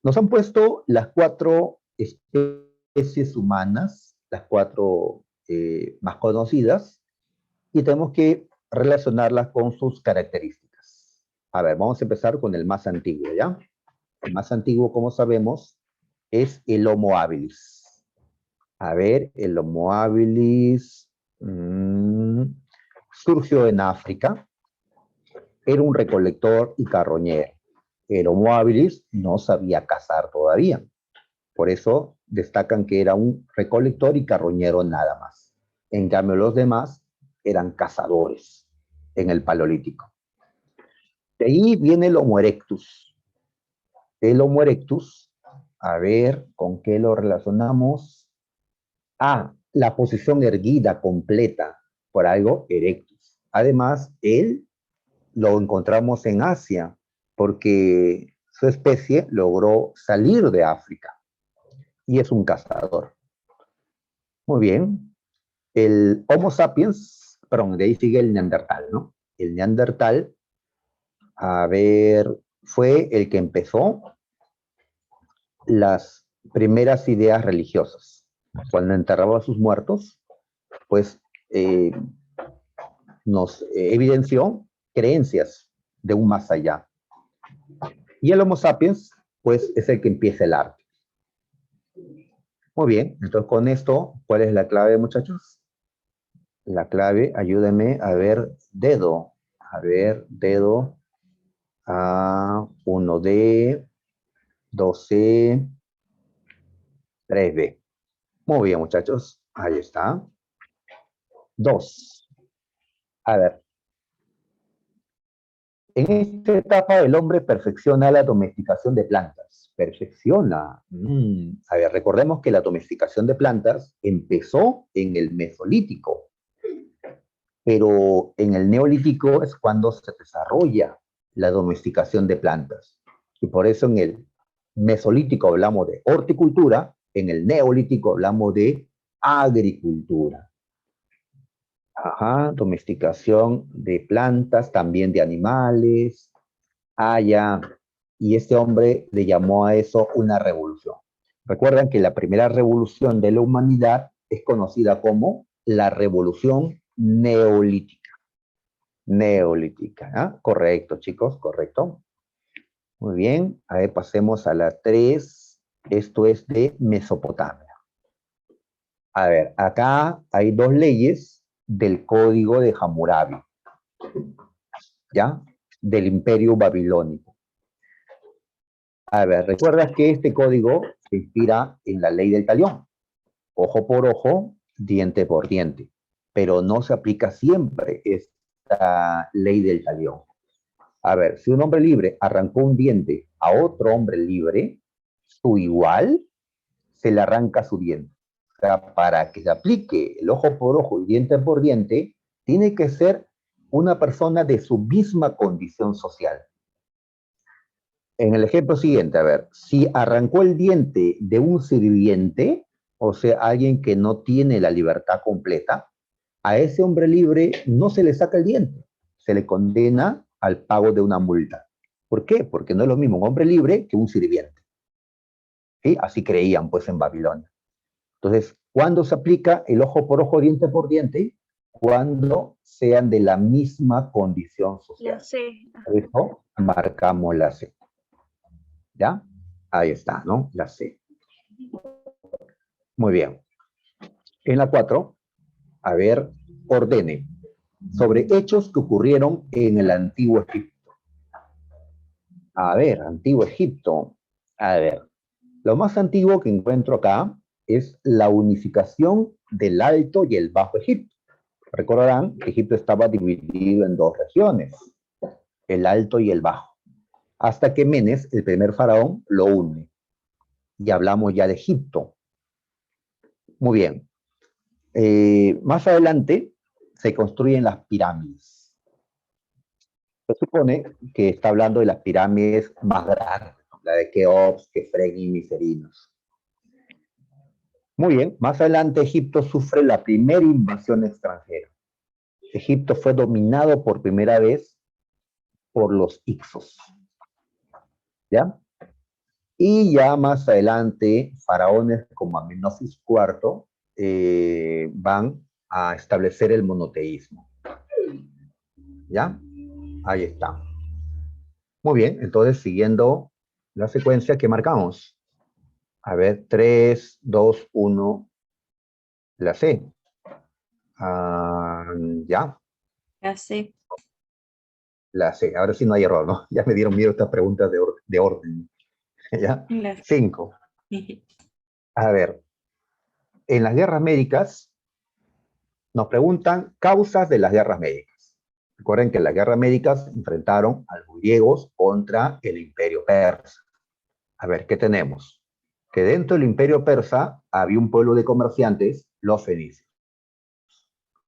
nos han puesto las 4 especies humanas, las 4 más conocidas, y tenemos que relacionarlas con sus características. A ver, vamos a empezar con el más antiguo, ¿ya? El más antiguo, como sabemos, es el Homo habilis. A ver, el Homo habilis surgió en África, era un recolector y carroñero. El Homo habilis no sabía cazar todavía, por eso destacan que era un recolector y carroñero nada más. En cambio, los demás eran cazadores en el Paleolítico. De ahí viene el Homo erectus. El Homo erectus, a ver, ¿con qué lo relacionamos? La posición erguida completa, por algo erectus. Además, él lo encontramos en Asia, porque su especie logró salir de África y es un cazador. Muy bien. El Homo sapiens, perdón, de ahí sigue el Neandertal, ¿no? El Neandertal, a ver, fue el que empezó las primeras ideas religiosas. Cuando enterraba a sus muertos, pues nos evidenció creencias de un más allá. Y el Homo sapiens, pues es el que empieza el arte. Muy bien, entonces con esto, ¿cuál es la clave, muchachos? La clave, ayúdenme a ver, dedo. A ver, dedo. A 1D, 2C, 3B. Muy bien, muchachos. Ahí está. 2. A ver, en esta etapa el hombre perfecciona la domesticación de plantas. Perfecciona. A ver, recordemos que la domesticación de plantas empezó en el Mesolítico, pero en el Neolítico es cuando se desarrolla la domesticación de plantas. Y por eso en el Mesolítico hablamos de horticultura, en el Neolítico hablamos de agricultura. Ajá, domesticación de plantas, también de animales. Ah, ya. Y este hombre le llamó a eso una revolución. Recuerdan que la primera revolución de la humanidad es conocida como la revolución neolítica. Neolítica, ¿ah? Correcto, chicos, correcto. Muy bien, a ver, pasemos a la 3. Esto es de Mesopotamia. A ver, acá hay dos leyes del código de Hammurabi, ¿ya? Del imperio babilónico. A ver, recuerda que este código se inspira en la ley del talión, ojo por ojo, diente por diente, pero no se aplica siempre esta ley del talión. A ver, si un hombre libre arrancó un diente a otro hombre libre, su igual se le arranca su diente. O sea, para que se aplique el ojo por ojo y diente por diente, tiene que ser una persona de su misma condición social. En el ejemplo siguiente, a ver, si arrancó el diente de un sirviente, o sea, alguien que no tiene la libertad completa, a ese hombre libre no se le saca el diente, se le condena al pago de una multa. ¿Por qué? Porque no es lo mismo un hombre libre que un sirviente. ¿Sí? Así creían pues en Babilonia. Entonces, ¿cuándo se aplica el ojo por ojo, diente por diente? Cuando sean de la misma condición La social. C. Por eso marcamos la C. ¿Ya? Ahí está, ¿no? La C. Muy bien. En la 4, a ver, ordene sobre hechos que ocurrieron en el antiguo Egipto. A ver, antiguo Egipto. A ver, lo más antiguo que encuentro acá es la unificación del Alto y el Bajo Egipto. Recordarán que Egipto estaba dividido en dos regiones, el Alto y el Bajo, hasta que Menes, el primer faraón, lo une. Y hablamos ya de Egipto. Muy bien. Más adelante se construyen las pirámides. Se supone que está hablando de las pirámides más grandes, ¿no? La de Keops, Kefren y Miserinos. Muy bien, más adelante Egipto sufre la primera invasión extranjera. Egipto fue dominado por primera vez por los Ixos, ¿ya? Y ya más adelante, faraones como Amenofis IV van a establecer el monoteísmo, ¿ya? Ahí está. Muy bien, entonces siguiendo la secuencia que marcamos. A ver, 3, 2, 1, la C. Ah, ya, La C. la C. Ahora sí no hay error, ¿no? Ya me dieron miedo estas preguntas de orden. ¿Ya? La C. 5. A ver, en las guerras médicas nos preguntan causas de las guerras médicas. Recuerden que en las guerras médicas enfrentaron a los griegos contra el imperio persa. A ver, ¿qué tenemos? Que dentro del imperio persa había un pueblo de comerciantes, los fenicios,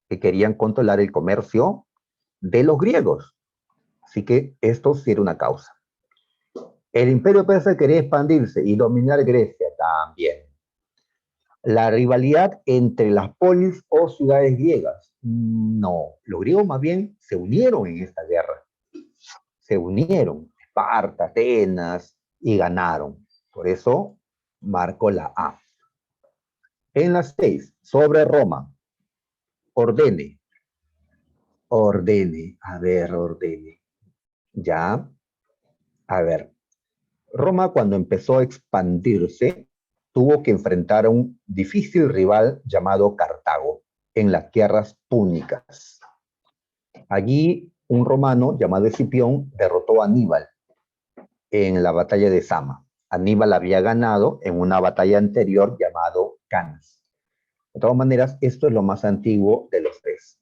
que querían controlar el comercio de los griegos. Así que esto sí era una causa. El imperio persa quería expandirse y dominar Grecia también. La rivalidad entre las polis o ciudades griegas. No, los griegos más bien se unieron en esta guerra. Se unieron, Esparta, Atenas, y ganaron. Por eso marco la A. En la 6, sobre Roma. Ordene. Ordene. A ver, ordene. Ya. A ver. Roma, cuando empezó a expandirse, tuvo que enfrentar a un difícil rival llamado Cartago en las tierras púnicas. Allí, un romano llamado Escipión derrotó a Aníbal en la batalla de Sama. Aníbal había ganado en una batalla anterior llamado Canas. De todas maneras, esto es lo más antiguo de los tres.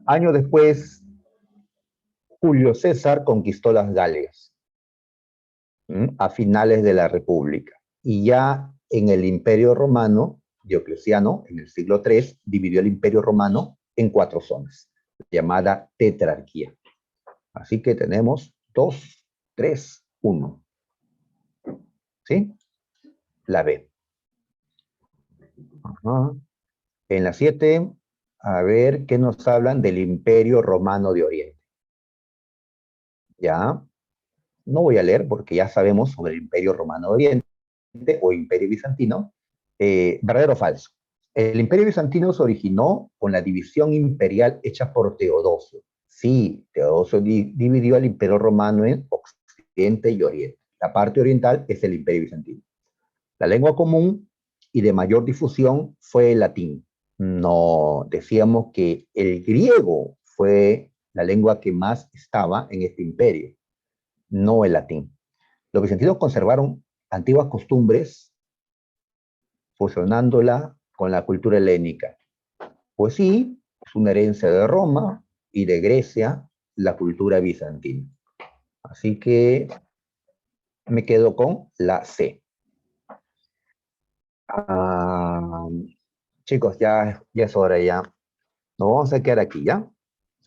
Años después, Julio César conquistó las Galias a finales de la República. Y ya en el Imperio Romano, Diocleciano, en el siglo III, dividió el Imperio Romano en 4 zonas, llamada tetrarquía. Así que tenemos 2, 3, 1. ¿Sí? La B. Ajá. En la 7, a ver qué nos hablan del Imperio Romano de Oriente. Ya, no voy a leer porque ya sabemos sobre el Imperio Romano de Oriente o Imperio Bizantino. ¿Verdadero o falso? El Imperio Bizantino se originó con la división imperial hecha por Teodosio. Sí, Teodosio dividió el Imperio Romano en Occidente y Oriente. La parte oriental es el Imperio Bizantino. La lengua común y de mayor difusión fue el latín. No, decíamos que el griego fue la lengua que más estaba en este imperio, no el latín. Los bizantinos conservaron antiguas costumbres fusionándola con la cultura helénica. Pues sí, es una herencia de Roma y de Grecia, la cultura bizantina. Así que me quedo con la C. Ah, chicos, ya es hora ya. Nos vamos a quedar aquí, ¿ya?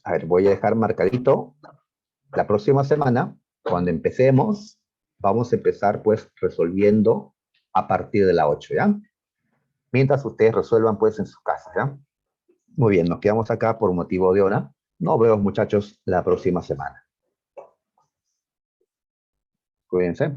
A ver, voy a dejar marcadito. La próxima semana, cuando empecemos, vamos a empezar pues resolviendo a partir de la 8, ¿ya? Mientras ustedes resuelvan pues en sus casas, ¿ya? Muy bien, nos quedamos acá por motivo de hora. Nos vemos, muchachos, la próxima semana. Cuídense.